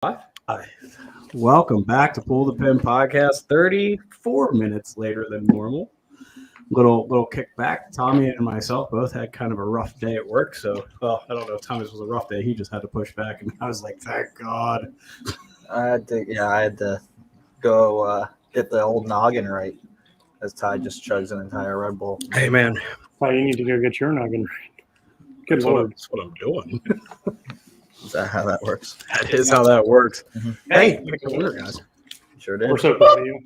Hi. Welcome back to Pull the Pin Podcast. 34 minutes later than normal. Little kickback. Tommy and myself both had kind of a rough day at work. So, I don't know if Tommy's was a rough day. He just had to push back, and I was like, thank God. I had to go get the old noggin right as Ty just chugs an entire Red Bull. Hey, man. Well, you need to go get your noggin right. Good Lord. That's what I'm doing. Is that how that works? That is how that works. Mm-hmm. Hey, pick the winner, guys. Sure did. We're so proud of you.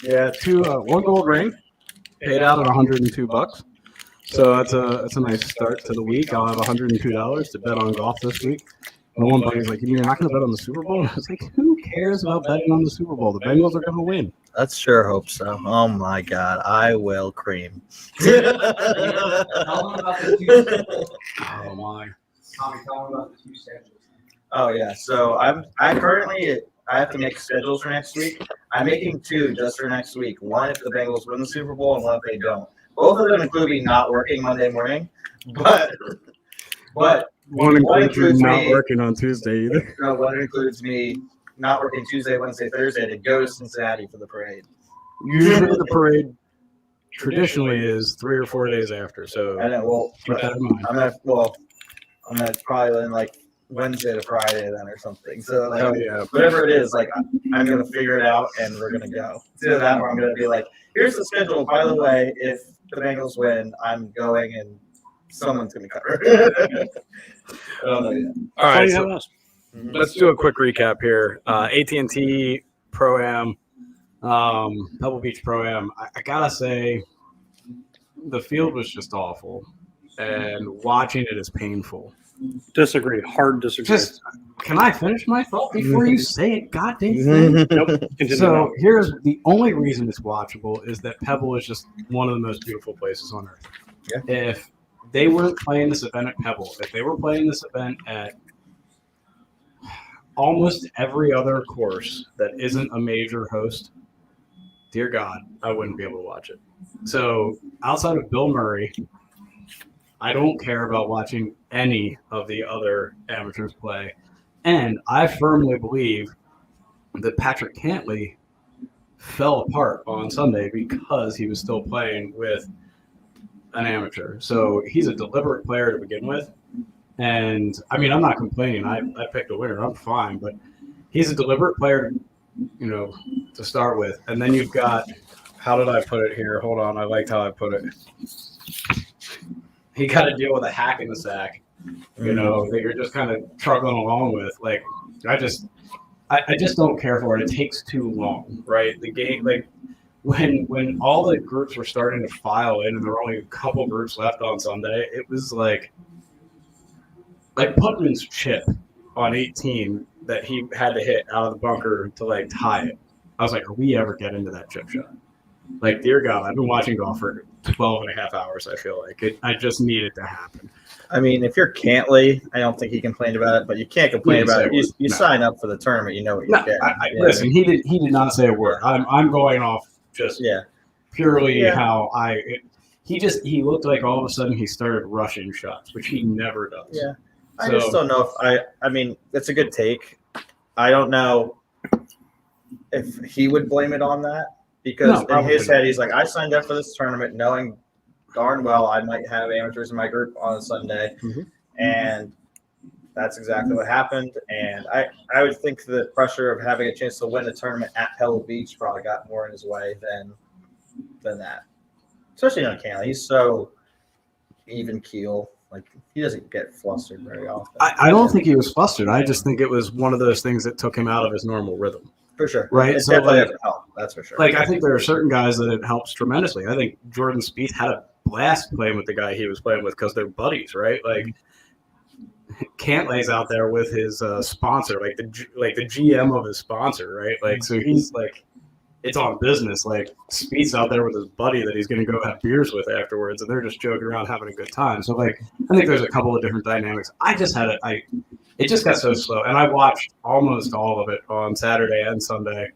Yeah, one gold ring. Paid out at $102. So that's a nice start to the week. I'll have $102 to bet on golf this week. And one buddy's like, "You mean you're not going to bet on the Super Bowl?" I was like, "Who cares about betting on the Super Bowl? The Bengals are going to win." Let's sure hope so. Oh my God, I will cream. Oh my! Tommy, tell me about the two schedules. Oh yeah, so I have to make schedules for next week. I'm making two just for next week. One if the Bengals win the Super Bowl, and one if they don't. Both of them include me not working Monday morning, but One includes you not working on Tuesday either. No, one includes me not working Tuesday, Wednesday, Thursday to go to Cincinnati for the parade. Usually the parade traditionally is 3 or 4 days after. So And then keep that in mind. I'm gonna probably in like Wednesday to Friday then or something. So like, Hell yeah. whatever it is, like I'm gonna figure it out and we're gonna go. It's either that or I'm gonna be like, here's the schedule. By the way, if the Bengals win, I'm going and someone's gonna cover. I don't know yet. All right. So, So let's do a quick recap here. AT&T Pro-Am, Pebble Beach Pro-Am. I gotta say, the field was just awful, and watching it is painful. disagree. Hard disagree. Just, can I finish my thought before you say it? Goddamn thing. Nope. Continue So on. here's the only reason it's watchable is that Pebble is just one of the most beautiful places on earth. Yeah. If they weren't playing this event at Pebble, if they were playing this event at almost every other course that isn't a major host, dear God, I wouldn't be able to watch it. So outside of Bill Murray, I don't care about watching any of the other amateurs play. And I firmly believe that Patrick Cantley fell apart on Sunday because he was still playing with an amateur. So he's a deliberate player to begin with. And, I mean, I'm not complaining. I picked a winner. I'm fine. But he's a deliberate player, to start with. And then you've got – how did I put it here? Hold on. I liked how I put it. He got to deal with a hack in the sack, that you're just kind of truggling along with. Like, I just don't care for it. It takes too long, right? The game, like, when all the groups were starting to file in and there were only a couple groups left on Sunday, it was like Putnam's chip on 18 that he had to hit out of the bunker to, like, tie it. I was like, are we ever getting to that chip shot? Like, dear God, I've been watching golf for 12 and a half hours, I feel like. I just need it to happen. I mean, if you're Cantley, I don't think he complained about it, but you can't complain about it. You sign up for the tournament, you know what you're getting. Listen, he did not say a word. I'm going off just purely how he looked like all of a sudden he started rushing shots, which he never does. Yeah. I just don't know if I mean, it's a good take. I don't know if he would blame it on that because in his head, he's like, I signed up for this tournament knowing darn well I might have amateurs in my group on a Sunday. Mm-hmm. And that's exactly what happened. And I would think the pressure of having a chance to win a tournament at Pebble Beach probably got more in his way than that. Especially on Cantley. He's so even keel. Like, he doesn't get flustered very often. I don't think he was flustered. I just think it was one of those things that took him out of his normal rhythm. For sure. Right? It's So, definitely like, a help. That's for sure. Like, I think there are certain guys that it helps tremendously. I think Jordan Spieth had a blast playing with the guy he was playing with because they're buddies, right? Like, Cantley's out there with his sponsor, like the GM of his sponsor, right? Like, so he's like, it's on business. Like, Spieth's out there with his buddy that he's going to go have beers with afterwards, and they're just joking around having a good time. So, like, I think there's a couple of different dynamics. I just had it just got so slow, and I watched almost all of it on Saturday and Sunday.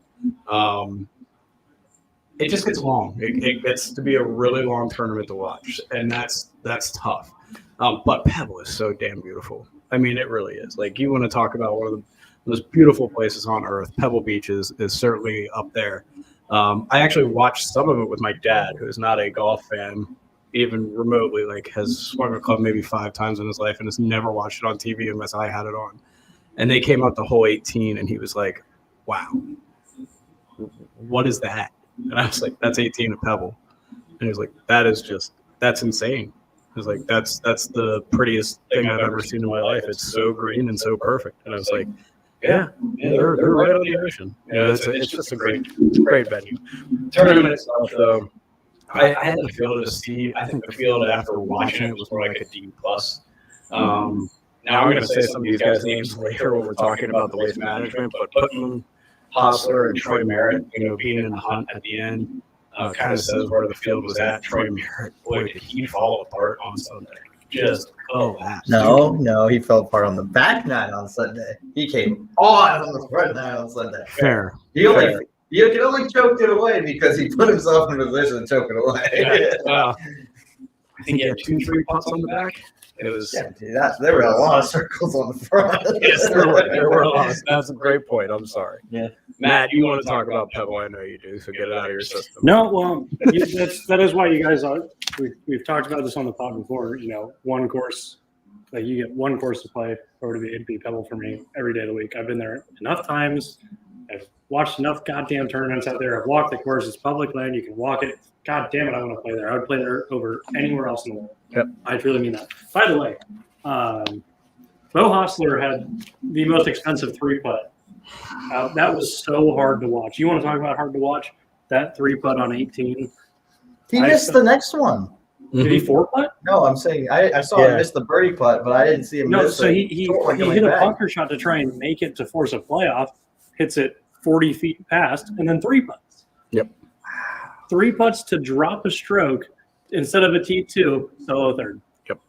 It just gets long. It gets to be a really long tournament to watch, and that's tough. But Pebble is so damn beautiful. I mean, it really is. Like, you want to talk about one of most beautiful places on earth. Pebble Beach is certainly up there. I actually watched some of it with my dad, who is not a golf fan, even remotely, like has swung a club maybe 5 times in his life and has never watched it on TV unless I had it on. And they came up to hole 18 and he was like, wow, what is that? And I was like, that's 18 at Pebble. And he was like, that's insane. I was like, that's the prettiest thing I've ever seen in my life. It's so green and so perfect. And I was like, yeah, they're right on the ocean. It's just a great venue. Tournament itself, though, I had the field to see. I think the field after watching it was more like a D plus. Now I'm going to say some of these guys' names later when we're talking about the waste management, but Putnam, Hostler, and Troy Merritt, being in the hunt at the end, kind of says where the field was at. Troy Merritt, boy, did he fall apart on Sunday. Just collapsed. No, he fell apart on the back nine on Sunday. He came on the front nine on Sunday. Fair. You can only choke it away because he put himself in a position to choke it away. I think he had 2-3 putts on the back. It was there were a lot of circles on the front. Yes, there were a lot. That's a great point. I'm sorry. Yeah. Matt, you want to talk about Pebble? I know you do, so get it out of your system. No, well, that is why you guys are. We've talked about this on the pod before. One course, like you get one course to play, or it'd be Pebble for me every day of the week. I've been there enough times. I've watched enough goddamn tournaments out there. I've walked the course. It's public land. You can walk it. God damn it, I want to play there. I would play there over anywhere else in the world. Yep. I truly mean that. By the way, Bo Hostler had the most expensive 3-putt. That was so hard to watch. You want to talk about hard to watch? That 3-putt on 18. He missed the next one. Did he 4-putt? No, I'm saying I saw him miss the birdie putt, but I didn't see him miss. So he hit a bunker shot to try and make it to force a playoff, hits it 40 feet past, and then 3 putts. Yep. 3 putts to drop a stroke instead of a T2, solo third. Yep.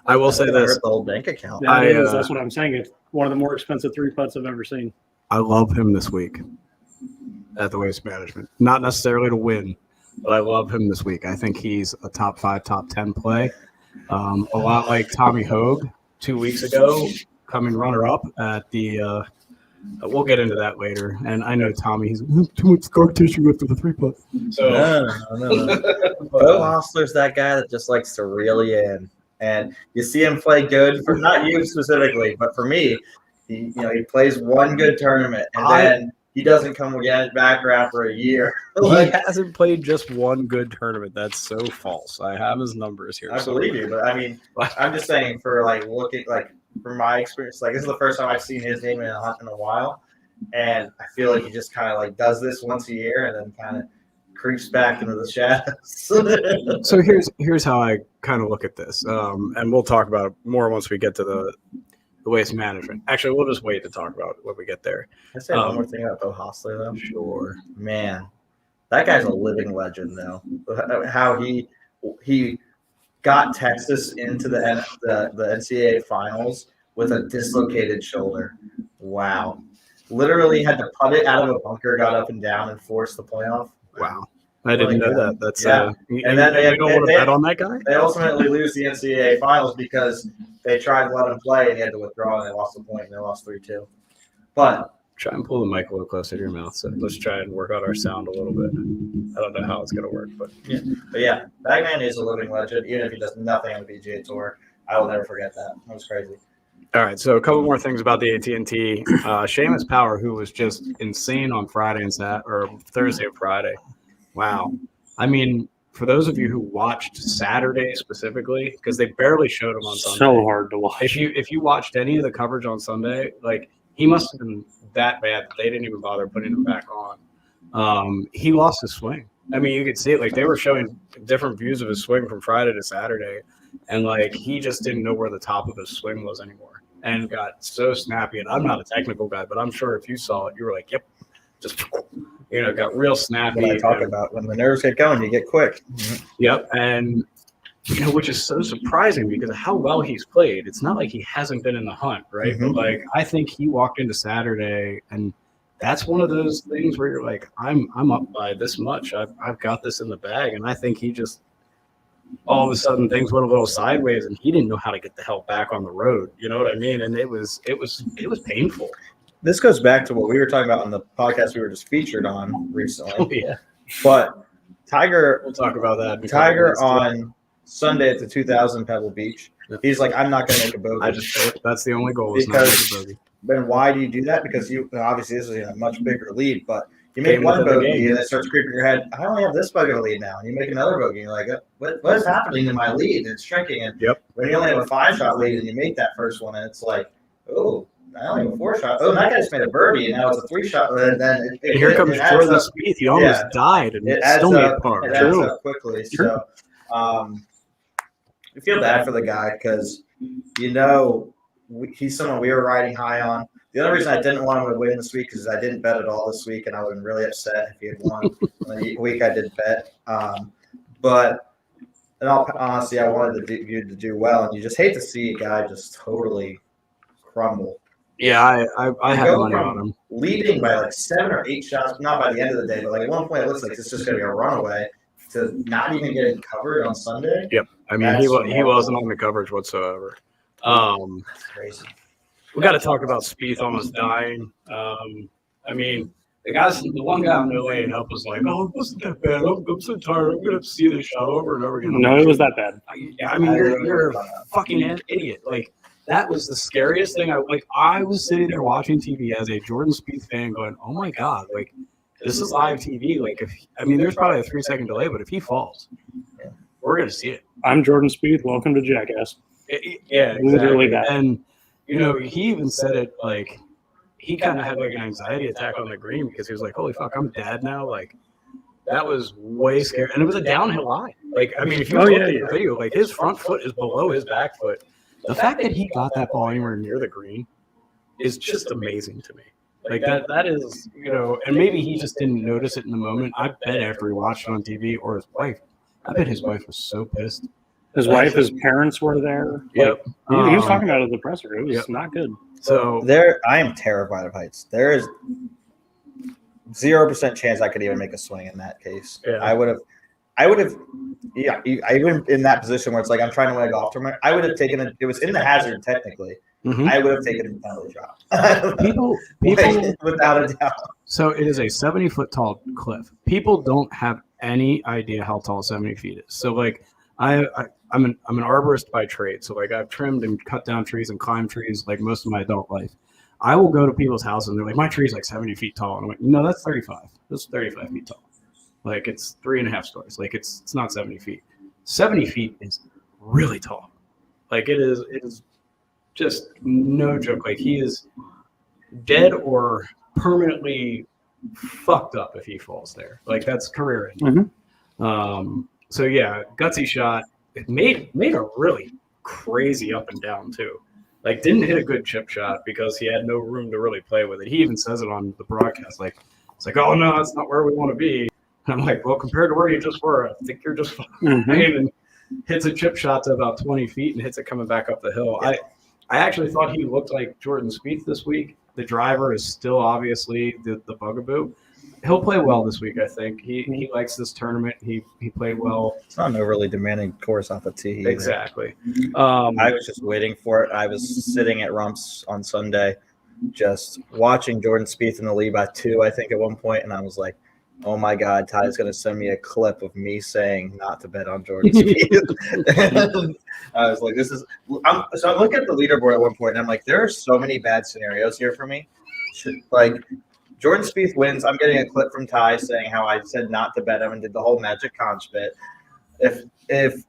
I will say this. The whole bank account. That's what I'm saying. It's one of the more expensive 3 putts I've ever seen. I love him this week at the Waste Management. Not necessarily to win, but I love him this week. I think he's a top 5, top 10 play. A lot like Tommy Hogue 2 weeks ago, coming runner-up at the we'll get into that later. And I know Tommy, he's too much scar tissue after the 3-putt. So No. Bo Hostler's that guy that just likes to reel you in. And you see him play good for not you specifically, but for me, he plays one good tournament and then he doesn't come back around for a year. He hasn't played just one good tournament. That's so false. I have his numbers here. I believe you, but I mean, I'm just saying for looking from my experience, this is the first time I've seen his name in a while, and I feel like he just kind of does this once a year and then kind of creeps back into the shadows. So here's how I kind of look at this, and we'll talk about it more once we get to the waste management. Actually, we'll just wait to talk about it when we get there. Can I say one more thing about Bo Hostler, though? Sure. Man, that guy's a living legend, though. How he got Texas into the NCAA finals with a dislocated shoulder. Wow. Literally had to putt it out of a bunker, got up and down, and forced the playoff. Wow. I didn't know that. That's and then they don't want to bet on that guy? They ultimately lose the NCAA finals because they tried to let him play and he had to withdraw and they lost the point and they lost 3-2. But try and pull the mic a little closer to your mouth. So let's try and work out our sound a little bit. I don't know how it's going to work, but yeah, that man is a living legend. Even if he does nothing on the PGA Tour, I will never forget that. That was crazy. All right, so a couple more things about the AT&T. Seamus Power, who was just insane on Friday or Thursday and Friday. Wow. I mean, for those of you who watched Saturday specifically, because they barely showed him on Sunday. So hard to watch. If you watched any of the coverage on Sunday, he must have been that bad that they didn't even bother putting him back on. He lost his swing. I mean, you could see it. They were showing different views of his swing from Friday to Saturday, and he just didn't know where the top of his swing was anymore, and got so snappy. And I'm not a technical guy, but I'm sure if you saw it, you were like, "Yep," just got real snappy. What I talk about when the nerves get going, you get quick. Yep, and which is so surprising because of how well he's played. It's not like he hasn't been in the hunt, right? Mm-hmm. But I think he walked into Saturday, and that's one of those things where you're like, I'm up by this much. I've got this in the bag, and I think he just all of a sudden things went a little sideways, and he didn't know how to get the hell back on the road. You know what I mean? And it was painful. this goes back to what we were talking about on the podcast we were just featured on Oh, recently. yeah. But Tiger We'll talk about that. Tiger on Sunday at the 2000 Pebble Beach, he's like, I'm not going to make a bogey. That's the only goal. Is not Because- to make a bogey. Then why do you do that? Because you obviously this is in a much bigger lead, but you make Game one within the bogey game. and it starts creeping in your head. I only have this bogey lead now. And you make another bogey, and you're like, what is happening to my lead? It's shrinking. And Yep. when you only have a 5-shot lead and you make that first one, and it's like, oh, I only have a 4-shot. Oh, that guy just made a birdie, and now it's a 3-shot. And then And here comes adds Jordan up. Spieth. He almost died and It adds still made up. par. It adds True. up quickly. True. So, I feel bad for the guy because, he's someone we were riding high on. The only reason I didn't want him to win this week is I didn't bet at all this week, and I would have been really upset if he had won the week I did bet. But in all honesty, I wanted you to do well, and you just hate to see a guy just totally crumble. Yeah, I had Go money from on him. Leading by like 7 or 8 shots, not by the end of the day, but like at one point it looks like it's just going to be a runaway to not even getting covered on Sunday. I mean, he wasn't on the coverage whatsoever. That's crazy. We got to talk about Spieth almost dying. I mean, the one guy on the lane up was like, "Oh, it wasn't that bad. I'm so tired. I'm gonna see this shot over and over again." No, it was that bad. I mean, you're a fucking idiot. Like that was the scariest thing. I was sitting there watching TV as a Jordan Spieth fan, going, "Oh my god, like this is live TV. Like there's probably a 3-second delay, but if he falls, we're gonna see it." I'm Jordan Spieth. Welcome to Jackass. Yeah, Literally exactly. that. And he even said it like he kind of had like an anxiety attack on the green because he was like, "Holy fuck, I'm dead now." Like that was way scary, and it was a downhill line. Like if you look at the video, like his front foot is below his back foot. The fact that he got that ball anywhere near the green is just amazing to me. Like that is and maybe he just didn't notice it in the moment. I bet after he watched it on TV, or his wife, I bet his wife was so pissed. His wife, his parents were there. Yep. He was talking about it at the presser. It was not good. So I am terrified of heights. There is 0% chance I could even make a swing in that case. Yeah. I would have. Yeah, I even in that position where it's like I'm trying to win a golf tournament. I would have taken it. It was in the hazard technically. mhm. I would have taken a penalty drop. people Without a doubt. So it is a 70-foot tall cliff. People don't have any idea how tall 70 feet is. So like I'm an arborist by trade. So like I've trimmed and cut down trees and climbed trees like most of my adult life. I will go to people's houses and they're like, "My tree's like 70 feet tall." And I'm like, "No, that's 35. That's 35 feet tall. Like it's 3.5 stories. Like it's not 70 feet. 70 feet is really tall. Like it is just no joke. Like he is dead or permanently fucked up if he falls there. Like that's career ending. So yeah, gutsy shot. It made a really crazy up and down too. Like didn't hit a good chip shot because he had no room to really play with it. He even says it on the broadcast. Like it's like, "Oh no, that's not where we want to be." And I'm like, "Well, compared to where you just were, I think you're just fine." And hits a chip shot to about 20 feet and hits it coming back up the hill. I actually thought he looked like Jordan Spieth this week. The driver is still obviously the bugaboo. He'll play well this week, I think. He likes this tournament. He played well. It's not an overly demanding course off the tee. Either. Exactly. I was just waiting for it. I was sitting at Rumps on Sunday, just watching Jordan Spieth in the lead by 2, I think, at one point, and I was like, "Oh my God, Ty's going to send me a clip of me saying not to bet on Jordan Spieth." I was like, "This is." So I look at the leaderboard at one point, and I'm like, "There are so many bad scenarios here for me." Like Jordan Spieth wins. I'm getting a clip from Ty saying how I said not to bet him and did the whole Magic Conch bit. If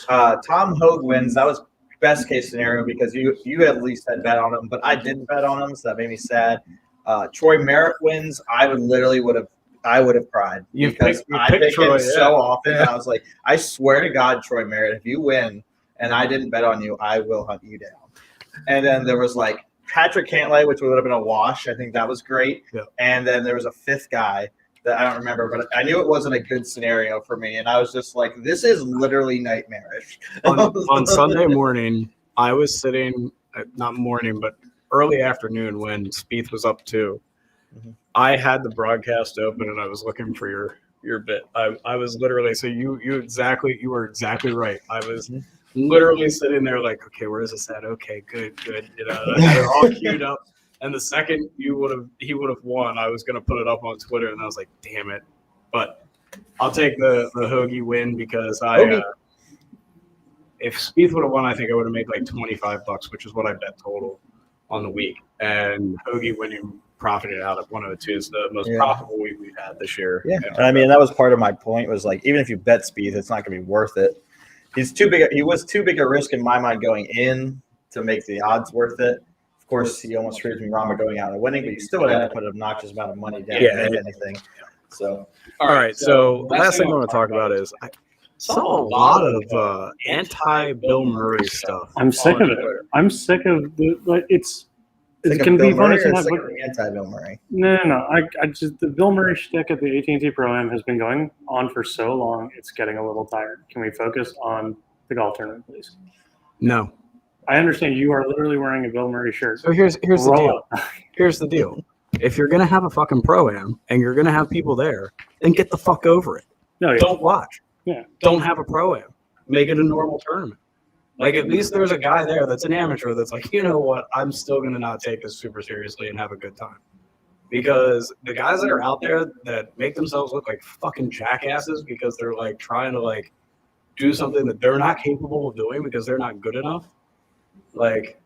Tom Hogue wins, that was best case scenario because you at least had bet on him, but I didn't bet on him, so that made me sad. Troy Merritt wins. I would have cried because I pick him so often. I was like, I swear to God, Troy Merritt, if you win and I didn't bet on you, I will hunt you down. And then there was like Patrick Cantlay, which would have been a wash. I think that was great. Yeah. And then there was a 5th guy that I don't remember, but I knew it wasn't a good scenario for me. And I was just like, this is literally nightmarish. on Sunday morning, I was sitting, not morning, but early afternoon when Spieth was up 2. I had the broadcast open and I was looking for your bit. I was literally, so you were exactly right. I was literally sitting there like, okay, where is this at? Okay, good. They're all queued up. And the second he would have won, I was going to put it up on Twitter, and I was like, damn it. But I'll take the Hoagie win because if Spieth would have won, I think I would have made like $25, which is what I bet total on the week. And Hoagie winning profited out of 102 is the most profitable week we've had this year. Yeah, and I mean that was part of my point. Was like even if you bet Spieth, it's not going to be worth it. He's too big. He was too big a risk in my mind going in to make the odds worth it. Of course, he almost screwed me wrong by going out and winning, but you still would have to put an obnoxious amount of money down to make anything. So, all right. So the last thing I want to talk about is I saw a lot of anti-Bill Murray stuff. I'm sick of it. I'm sick of it's. It sick can of be Bill funny Murray or sometimes. sick of the anti-Bill Murray. No. I just the Bill Murray shtick at the AT&T Pro-Am has been going on for so long. It's getting a little tired. Can we focus on the golf tournament, please? No. I understand you are literally wearing a Bill Murray shirt. So here's the Roll deal. up. Here's the deal. If you're gonna have a fucking pro-am and you're gonna have people there, then get the fuck over it. No, Don't watch. Yeah. Don't have a pro-am. Make it a normal tournament. Like at least there's a guy there that's an amateur that's like, you know what, I'm still gonna not take this super seriously and have a good time. Because the guys that are out there that make themselves look like fucking jackasses because they're like trying to like do something that they're not capable of doing because they're not good enough. Like,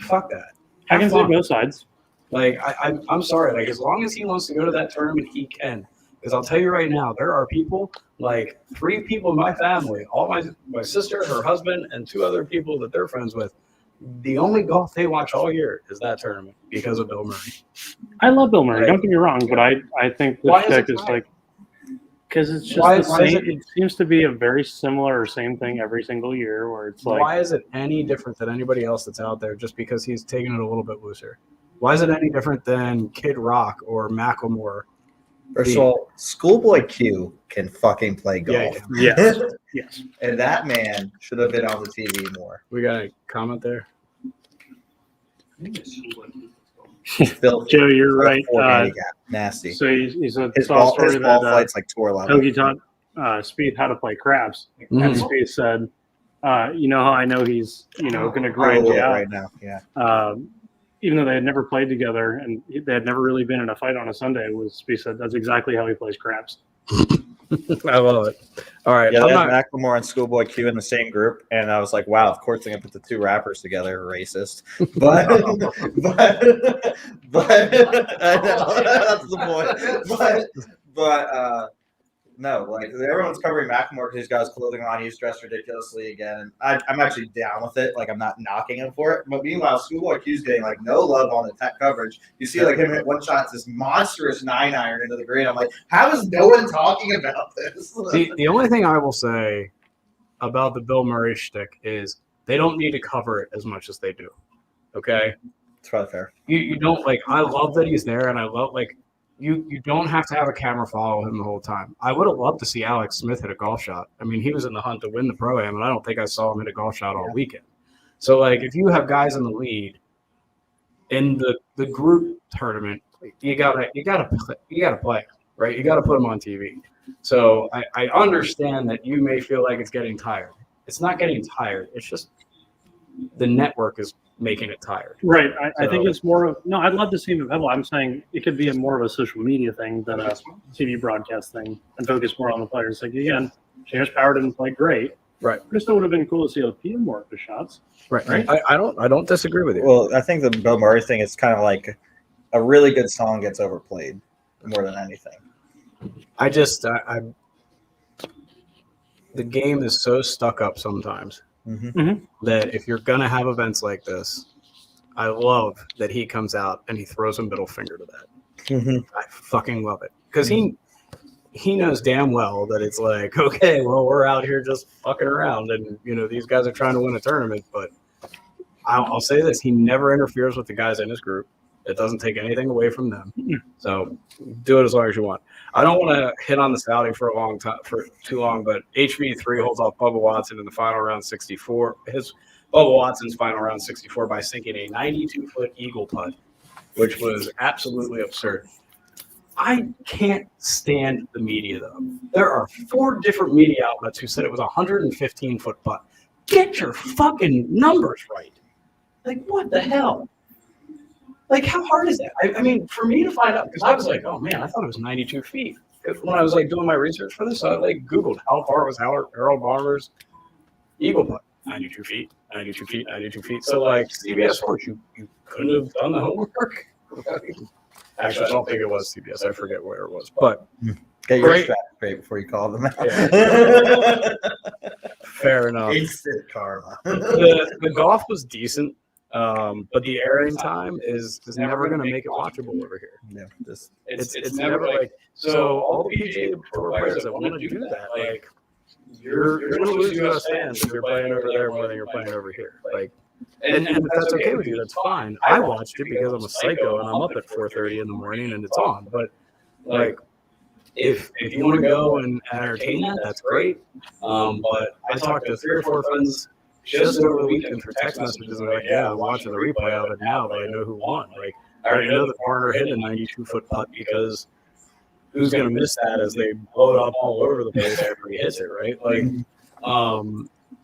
fuck that. I can see both sides. Like, I'm sorry. Like, as long as he wants to go to that tournament, he can. Because I'll tell you right now, there are people, like 3 people in my family, all my sister, her husband, and 2 other people that they're friends with. The only golf they watch all year is that tournament because of Bill Murray. I love Bill Murray. Like, don't get me wrong, but I think the why is shtick it is tired? like because it's just Why the is same. It seems to be a very similar or same thing every single year. Where it's like, Why is it any different than anybody else that's out there just because he's taking it a little bit looser? Why is it any different than Kid Rock or Macklemore? First of all, Schoolboy Q can fucking play golf. yes, yes. And that man should have been on the TV more. We got a comment there. Phil, Joe, you're right. handicap. Nasty. So he said His saw a ball story that flight's like tour level. Hoagie taught Spieth how to play craps, and Spieth said, "You know how I know he's going to grind you out right now." Yeah. even though they had never played together and they had never really been in a fight on a Sunday, Spieth said that's exactly how he plays craps. I love it. All right. Yeah, I'm they not- had Macklemore and Schoolboy Q in the same group, and I was like, wow, of course they're going to put the 2 rappers together, racist. But I know, that's the point. But no, like everyone's covering Macklemore because he's got his clothing on. He's dressed ridiculously again. I'm actually down with it. Like I'm not knocking him for it. But meanwhile, Schoolboy Q's getting like no love on the tech coverage. You see like him hit one shot, this monstrous 9-iron into the green. I'm like, how is no one talking about this? the only thing I will say about the Bill Murray shtick is they don't need to cover it as much as they do. Okay. It's probably fair. You don't like, I love that he's there and I love like, You don't have to have a camera follow him the whole time. I would have loved to see Alex Smith hit a golf shot. I mean, he was in the hunt to win the Pro-Am, and I don't think I saw him hit a golf shot all weekend. So, like, if you have guys in the lead in the group tournament, you gotta play, right? You gotta put them on TV. So I understand that you may feel like it's getting tired. It's not getting tired. It's just the network is making it tired. Right. I think it's more of I'd love to see him at Pebble. I'm saying it could be more of a social media thing than a TV broadcast thing and focus more on the players. Like again, James Power didn't play great. Right. But it still would have been cool to see LP more of the shots. Right. I don't disagree with you. Well, I think the Bill Murray thing is kind of like a really good song gets overplayed more than anything. I just the game is so stuck up sometimes that if you're gonna have events like this, I love that he comes out and he throws a middle finger to that. I fucking love it because he knows damn well that it's like, okay, well, we're out here just fucking around, and these guys are trying to win a tournament. But I'll say this: he never interferes with the guys in his group. It doesn't take anything away from them. So do it as long as you want. I don't want to hit on the Saudi for too long, but HV3 holds off Bubba Watson in the final round 64. Bubba Watson's final round 64 by sinking a 92-foot eagle putt, which was absolutely absurd. I can't stand the media, though. There are 4 different media outlets who said it was a 115-foot putt. Get your fucking numbers right. Like, what the hell? Like, how hard is that? I mean, for me to find out, because I was like, oh man, I thought it was 92 feet. When I was like doing my research for this, I like Googled how far was Harold Varner's eagle putt. 92 feet, 92 feet, 92 feet. So like CBS Sports, you couldn't have done the homework. Actually, I don't think it was CBS. I forget where it was, but Get your Great. strap straight before you call them out. fair enough. Instant karma. The golf was decent, but the airing time is never going to make it watchable over here. Yeah, just It's never like so. All the PGA Tour players that want to do that, like you're going to lose U.S. fans if you're playing over there more than you're playing over here. Like, and if that's okay with you, that's fine. I watched it because I'm a psycho and I'm up at 4:30 in the morning and it's on. But like, if you want to go and entertain that, that's great. But I talked to 3 or 4 friends just over the weekend for text messages and like, yeah, I'm watching the replay of it now, but I know who won. Like, I already know that Varner hit a 92-foot putt because who's going to miss that as they blow it up all over the place after he hits it, right? Like,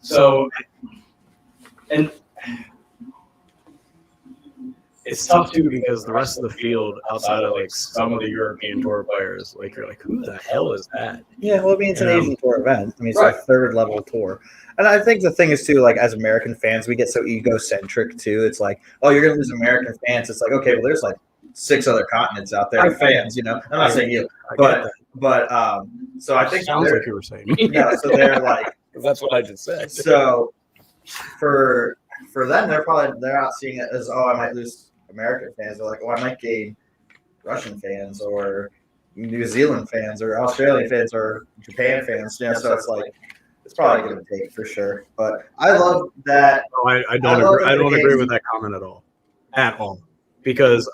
so, and it's tough too because the rest of the field outside of like some of the European Tour players, like you're like, who the hell is that? yeah. Well, I mean, it's an Yeah. Asian tour event. I mean, it's Right. a 3rd level tour, and I think the thing is too, like as American fans, we get so egocentric too. It's like, oh, you're gonna lose American fans. It's like, okay, well, there's like 6 other continents out there with fans. You know, I'm not saying you, I but get that. but so I think Sounds they're- like you were saying me. yeah. So they're like, That's what I just said. so for them, they're not seeing it as, oh, I might lose American fans. They're like, oh, I might gain Russian fans or New Zealand fans or Australian fans or Japan fans. You know, so it's like it's probably going to take for sure. But I love that. No, I I don't love agree. I the don't games. agree with that comment at all. Because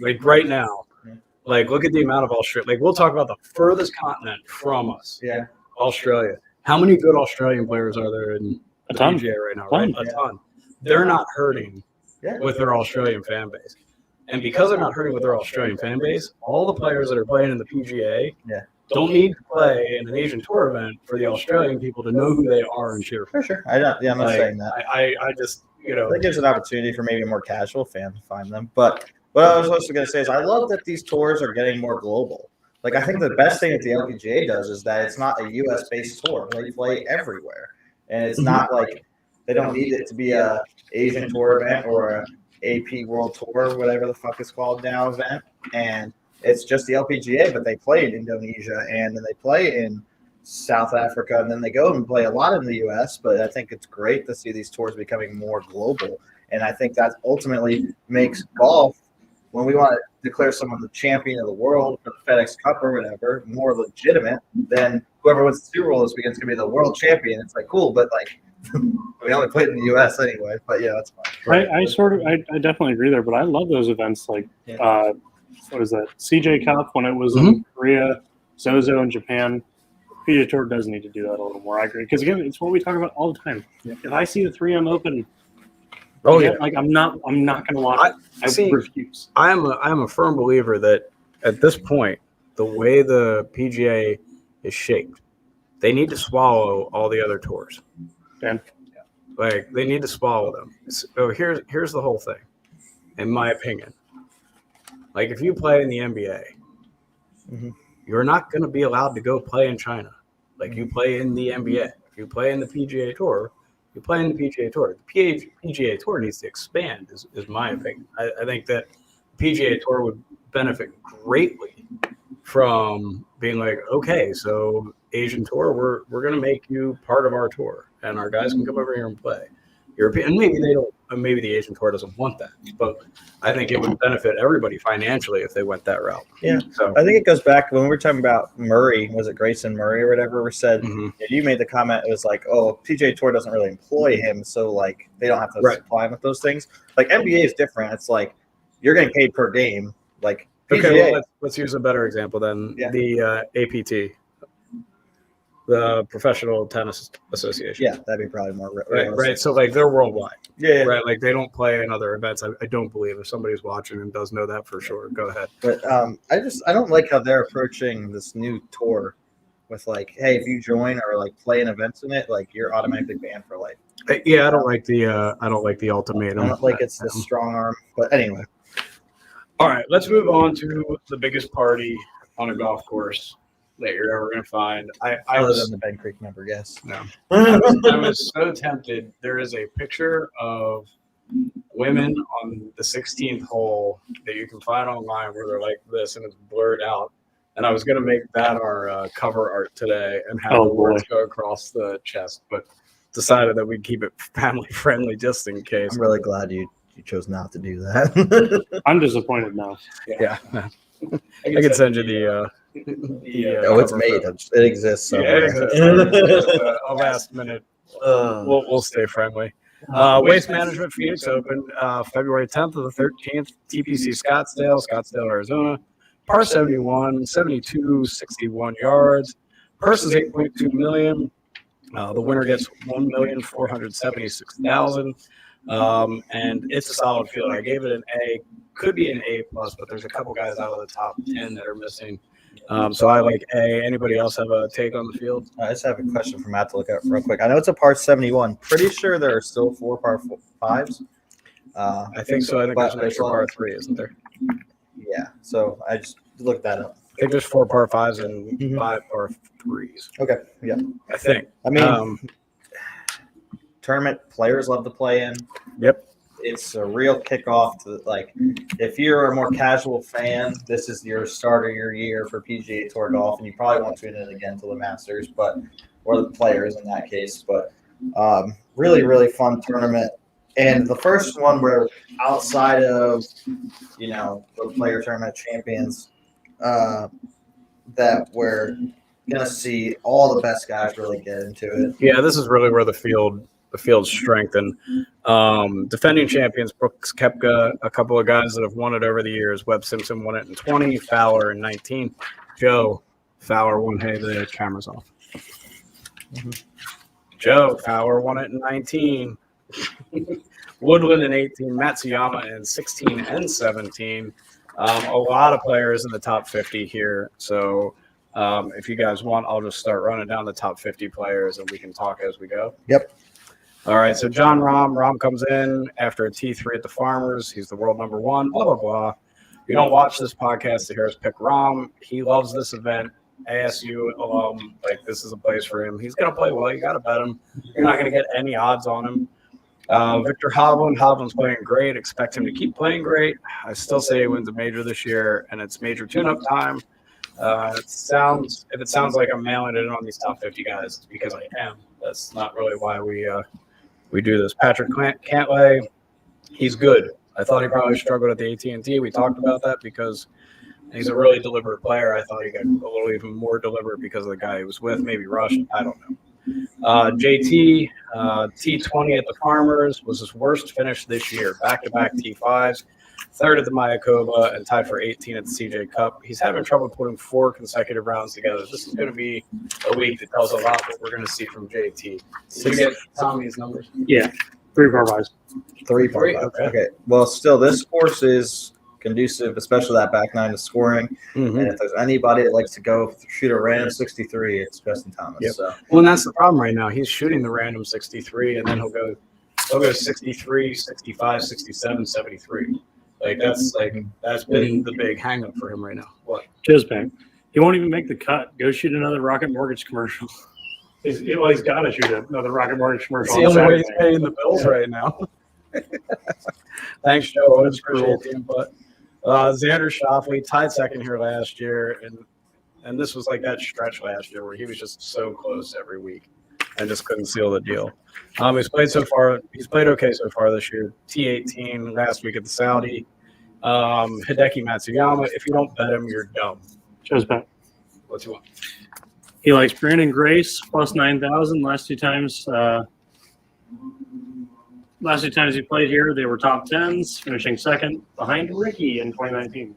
like right now, like look at the amount of Australia. Like we'll talk about the furthest continent from us, Yeah, Australia. How many good Australian players are there in A the ton. PGA right now? Right, Ton. a ton. They're not hurting yeah. with their Australian fan base, and because they're not hurting with their Australian fan base, all the players that are playing in the PGA Yeah. don't need to play in an Asian tour event for the Australian people to know who they are and cheer for. For sure. I'm not Like, saying that. I just That gives an opportunity for maybe a more casual fan to find them. But what I was also going to say is I love that these tours are getting more global. Like, I think the best thing that the LPGA does is that it's not a U.S.-based tour. They play everywhere. And it's not like they don't need it to be a Asian tour event or a AP World Tour, whatever the fuck it's called now, event. And it's just the LPGA, but they play in Indonesia and then they play in South Africa, and then they go and play a lot in the U.S. But I think it's great to see these tours becoming more global, and I think that ultimately makes golf, when we want to declare someone the champion of the world for the FedEx Cup or whatever, more legitimate than whoever wins the Super Bowl this weekend is going to be the world champion. It's like cool, but like we only played in the U.S. anyway. But yeah, that's fine. I definitely agree there, but I love those events like Yeah. what is that? CJ Cup when it was Mm-hmm. in Korea, Zozo in Japan. PGA Tour does need to do that a little more. I agree because again, it's what we talk about all the time. Yeah. If I see the 3M Open, Oh again, yeah. like I'm not going to watch it. I see, refuse. I am a firm believer that at this point, the way the PGA is shaped, they need to swallow all the other tours. Dan? Like they need to swallow them. So here's the whole thing, in my opinion. Like if you play in the NBA, Mhm. you're not going to be allowed to go play in China. Like you play in the NBA. If you play in the PGA Tour, you play in the PGA Tour. The PGA Tour needs to expand, is my opinion. I think that the PGA Tour would benefit greatly from being like, okay, so Asian Tour, we're going to make you part of our tour, and our guys can come over here and play. European, and maybe they don't. Maybe the Asian Tour doesn't want that, but I think it would benefit everybody financially if they went that route. Yeah. So I think it goes back when we were talking about Murray. Was it Grayson Murray or whatever? We said mhm. you made the comment. It was like, oh, PGA Tour doesn't really employ him, so like they don't have to Right. supply him with those things. Like NBA is different. It's like you're getting paid per game. Like PGA, Okay, well, let's use a better example then. Yeah. The APT, the Professional Tennis Association. yeah, that'd be probably more Right. So like they're worldwide, Yeah, right? Like they don't play in other events. I don't believe. If somebody's watching and does know that for sure, go ahead. but I don't like how they're approaching this new tour with like, hey, if you join or like play in events in it, like you're automatically banned for life. Yeah, I don't like the I ultimatum. don't like it's this strong arm, but anyway. All right, let's move on to the biggest party on a golf course that you're ever going to find. I Other was than the Ben Creek member, yes. no. I was so tempted. There is a picture of women on the 16th hole that you can find online where they're like this and it's blurred out. And I was going to make that our cover art today and have the words go across the chest, but decided that we'd keep it family friendly just in case. I'm really glad you chose not to do that. I'm disappointed now. Yeah. I can send you the Oh, it's cover made. photo. It exists. Yeah, Somewhere. it exists. Just a last minute. We'll stay friendly. Waste Management Phoenix Open, February 10th to the 13th, TPC Scottsdale, Arizona. Par 71, 72, 61 yards. Purse is $8.2 million. The winner gets $1,476,000. And it's a solid field. I gave it an A. Could be an A plus, but there's a couple guys out of the top 10 that are missing. So I like A. Anybody else have a take on the field? I just have a question for Matt to look at real quick. I know it's a par 71. Pretty sure there are still 4 par 5s. I think so. I think there's an extra par 3, isn't there? Yeah. So I just looked that up. I think there's 4 par 5s and 5 par 3s. Okay. Yeah. I think. I mean, tournament players love to play in. Yep. It's a real kickoff to, like, if you're a more casual fan, this is your start of your year for PGA Tour golf, and you probably won't tune in again till the Masters, or the players in that case. But really, really fun tournament. And the first one where outside of, the player tournament champions, that we're going to see all the best guys really get into it. Yeah, this is really where the field's strengthened. Defending champions, Brooks Koepka, a couple of guys that have won it over the years. Webb Simpson won it in 20, Fowler in 19. Joe Fowler won. Hey, the camera's off. Joe Fowler won it in 19. Woodland in 18, Matsuyama in 16 and 17. A lot of players in the top 50 here. So if you guys want, I'll just start running down the top 50 players and we can talk as we go. Yep. All right. So John Rahm. Rahm comes in after a T3 at the Farmers. He's the world number 1, blah, blah, blah. If you don't watch this podcast to hear us pick Rahm, he loves this event. ASU alum, this is a place for him. He's going to play well. You got to bet him. You're not going to get any odds on him. Victor Hovland. Hovland's playing great. Expect him to keep playing great. I still say he wins a major this year, and it's major tune-up time. If it sounds like I'm mailing it in on these top 50 guys, it's because I am. That's not really why we do this. Patrick Cantlay, he's good. I thought he probably struggled at the AT&T. We talked about that because he's a really deliberate player. I thought he got a little even more deliberate because of the guy he was with, maybe rushed. I don't know. JT, T20 at the Farmers was his worst finish this year. Back-to-back T5s, third at the Mayakoba, and tied for 18 at the CJ Cup. He's having trouble putting 4 consecutive rounds together. This is going to be a week that tells a lot what we're going to see from JT. Did you get Tommy's numbers? Yeah, 3 par 5s. 3 par 5s. Okay. Well, still, this course is conducive, especially that back 9 to scoring. Mm-hmm. And if there's anybody that likes to go shoot a random 63, it's Justin Thomas. Yep. So. Well, and that's the problem right now. He's shooting the random 63, and then he'll go 63, 65, 67, 73. That's been the big hang up for him right now. What? Jizbank. He won't even make the cut. Go shoot another Rocket Mortgage commercial. He's got to shoot another Rocket Mortgage commercial. It's the only way he's paying the bills right now. Thanks, Joe. I appreciate the input. Xander Schauffele tied second here last year, and this was like that stretch last year where he was just so close every week and just couldn't seal the deal. He's played okay so far this year. T18 last week at the Saudi. Hideki Matsuyama. If you don't bet him, you're dumb. Joe's back. What's he want? He likes Brandon Grace plus 9,000. Last two times he played here, they were top 10s, finishing second behind Ricky in 2019.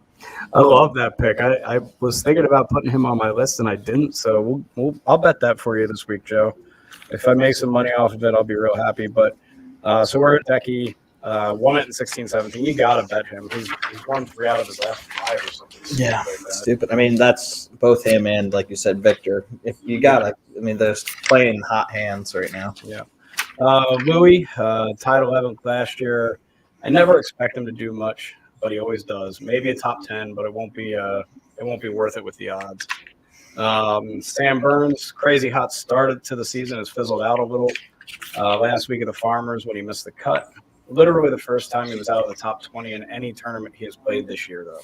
I love that pick. I was thinking about putting him on my list and I didn't. So I'll bet that for you this week, Joe. If I make some money off of it, I'll be real happy. But so we're at Hideki. Won it in 16-17. You got to bet him. He's won 3 out of his last 5 or something. Yeah, stupid. I mean, that's both him and, like you said, Victor. If you got to, they're playing hot hands right now. Yeah. Louis, tied 11th last year. I never expect him to do much, but he always does. Maybe a top 10, but it won't be worth it with the odds. Sam Burns, crazy hot start to the season, has fizzled out a little. Last week at the Farmers when he missed the cut. Literally the first time he was out of the top 20 in any tournament he has played this year, though.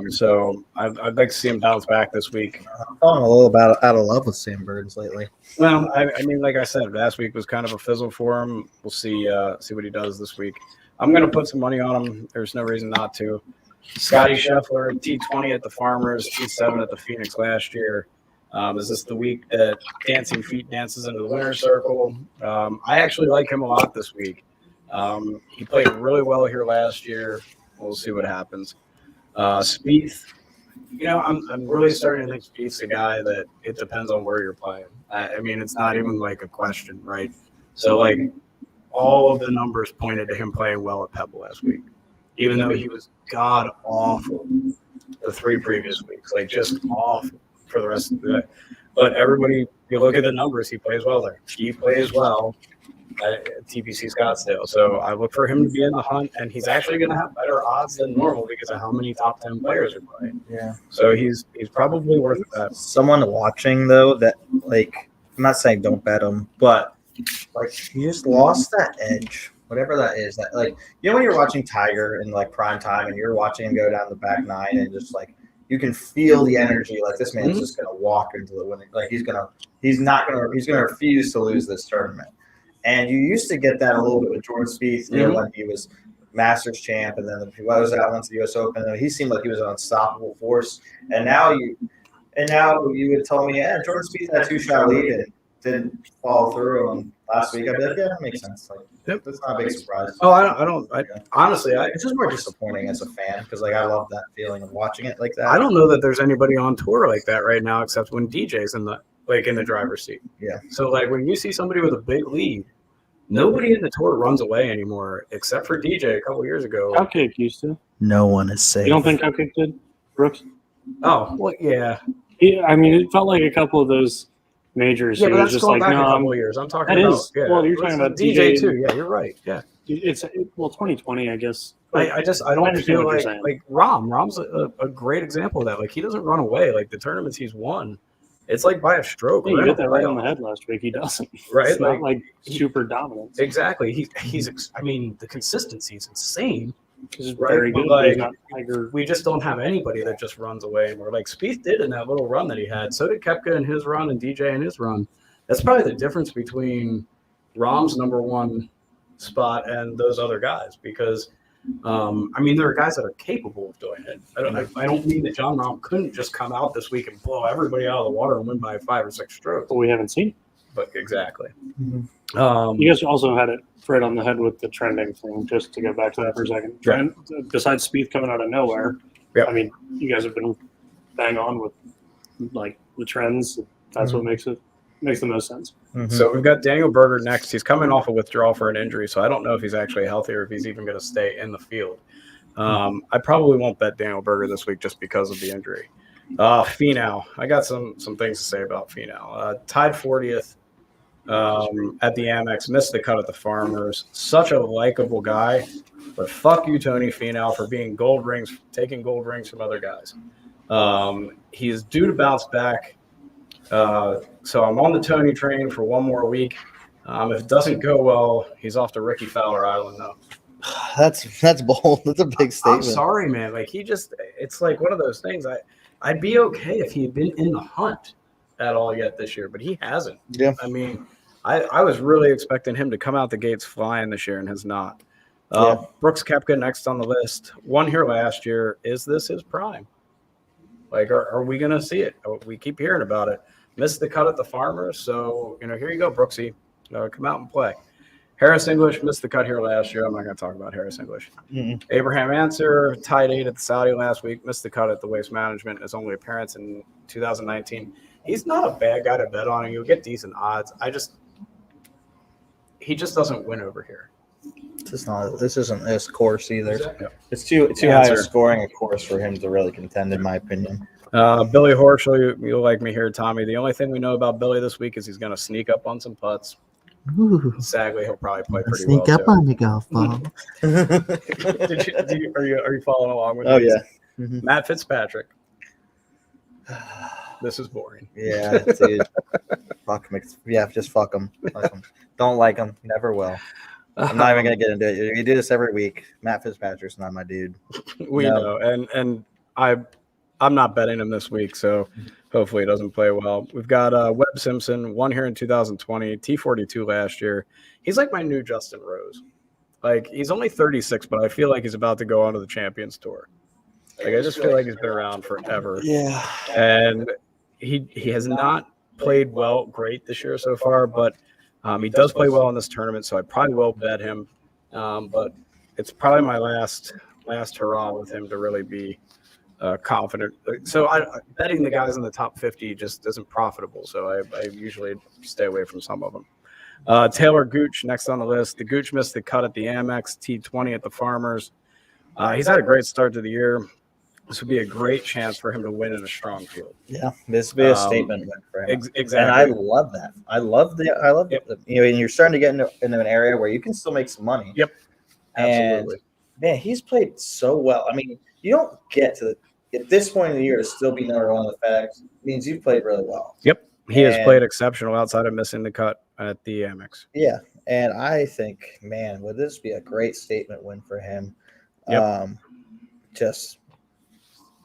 So I'd like to see him bounce back this week. I'm falling a little bit out of love with Sam Burns lately. Well, I mean, like I said, last week was kind of a fizzle for him. We'll see what he does this week. I'm going to put some money on him. There's no reason not to. Scotty Scheffler, T20 at the Farmers, T7 at the Phoenix last year. Is this the week that Dancing Feet dances into the winner's circle? I actually like him a lot this week. He played really well here last year. We'll see what happens. Spieth, I'm really starting to think Spieth's a guy that it depends on where you're playing. I mean, it's not even like a question, right? So, like, all of the numbers pointed to him playing well at Pebble last week, even though he was god-awful the 3 previous weeks, like just awful for the rest of the day. But everybody, you look at the numbers, he plays well there. He plays well at TPC Scottsdale. So I look for him to be in the hunt, and he's actually going to have better odds than normal because of how many top 10 players are playing. Yeah. So he's probably worth that. Someone watching, though, that, like, I'm not saying don't bet him, but, like, he just lost that edge. Whatever that is, that, like, when you're watching Tiger in, like, prime time and you're watching him go down the back 9 and just, like, you can feel the energy. Like, this man's just going to walk into the winning. Like, he's going to refuse to lose this tournament. And you used to get that a little bit with Jordan Spieth, when he was Masters champ, and then he was out once the U.S. Open. And he seemed like he was an unstoppable force. And now you would tell me, yeah, Jordan Spieth had a 2-shot lead and didn't follow through on last week. I'd be like, yeah, that makes sense. Like, that's not a big surprise. Oh, honestly, it's just more disappointing as a fan because, like, I love that feeling of watching it like that. I don't know that there's anybody on tour like that right now, except when DJ's in the driver's seat. Yeah. So, like, when you see somebody with a big lead, nobody in the tour runs away anymore, except for DJ a couple years ago. Cupcake used to. No one is safe. You don't think Cupcake did, Brooks? Oh, well, yeah. I mean, it felt like a couple of those majors. Yeah, it but was that's just going like, back no, a couple of years. I'm talking that about. is. Well, you're talking about DJ too. Yeah, you're right. Yeah. It's 2020, I guess. I don't understand feel what you're like Rom's a great example of that. Like, he doesn't run away. Like, the tournaments he's won, it's like by a stroke. Yeah, you hit that right on the head last week. He doesn't. Right, It's not like super dominant. Exactly. I mean, the consistency is insane. He's Right, very but, good. like, He's not Tiger. We just don't have anybody that just runs away. And we're like, Spieth did in that little run that he had. So did Koepka in his run and DJ in his run. That's probably the difference between Rom's number 1 spot and those other guys because, I mean, there are guys that are capable of doing it. I don't mean that Jon Rahm couldn't just come out this week and blow everybody out of the water and win by 5 or 6 strokes. But we haven't seen it. But exactly. You guys also had it right on the head with the trending thing, just to go back to that for a second. Besides Spieth coming out of nowhere, Yep. I mean, you guys have been bang on with, like, the trends. That's what makes the most sense. So we've got Daniel Berger next. He's coming off a withdrawal for an injury, so I don't know if he's actually healthy or if he's even going to stay in the field. I probably won't bet Daniel Berger this week just because of the injury. Finau. I got some things to say about Finau. Tied 40th at the Amex, missed the cut at the Farmers. Such a likable guy, but fuck you, Tony Finau, for being taking gold rings from other guys. He is due to bounce back. So I'm on the Tony train for one more week. If it doesn't go well, he's off to Ricky Fowler Island, though. That's bold. That's a big statement. I'm sorry, man. Like, it's like one of those things. I'd be okay if he had been in the hunt at all yet this year, but he hasn't. Yeah. I mean, I was really expecting him to come out the gates flying this year and has not. Brooks Koepka next on the list. Won here last year. Is this his prime? Like, are we going to see it? We keep hearing about it. Missed the cut at the Farmers. So, here you go, Brooksy. Come out and play. Harris English missed the cut here last year. I'm not going to talk about Harris English. Abraham Answer tied 8 at the Saudi last week. Missed the cut at the Waste Management. His only appearance in 2019. He's not a bad guy to bet on, and you'll get decent odds. He just doesn't win over here. This isn't this course either. Yeah. It's too high a scoring a course for him to really contend, in my opinion. Billy Horschel, you'll like me here, Tommy. The only thing we know about Billy this week is he's going to sneak up on some putts. Ooh, Sadly, he'll probably play I'll pretty sneak well up too. on you, golf ball. Are you following along with Oh these? yeah. Mhm. Matt Fitzpatrick. This is boring. Yeah, dude. Fuck him. Yeah, just fuck him. Fuck him. Don't like him. Never will. I'm not even gonna get into it. You do this every week. Matt Fitzpatrick's not my dude. We No. know, and I'm not betting him this week, so hopefully he doesn't play well. We've got Webb Simpson, won here in 2020, T42 last year. He's like my new Justin Rose. Like, he's only 36, but I feel like he's about to go on to the Champions Tour. Like, I just feel like he's been around forever. Yeah. And he has not played great this year so far, but he does play well in this tournament, so I probably will bet him. But it's probably my last hurrah with him to really be confident. So betting the guys in the top 50 just isn't profitable, so I usually stay away from some of them. Taylor Gooch next on the list. The Gooch missed the cut at the Amex, T20 at the Farmers. He's had a great start to the year. This would be a great chance for him to win in a strong field. Yeah, this would be a statement win for him. Exactly. And I love that. I love Yep. and you're starting to get into an area where you can still make some money. Yep. Absolutely. And man, he's played so well. I mean, you don't get to at this point in the year to still be number one in the FedEx means you played really well. Yep. He has And- played exceptional outside of missing the cut at the Amex. Yeah, and I think, man, would this be a great statement win for him? Yep. Just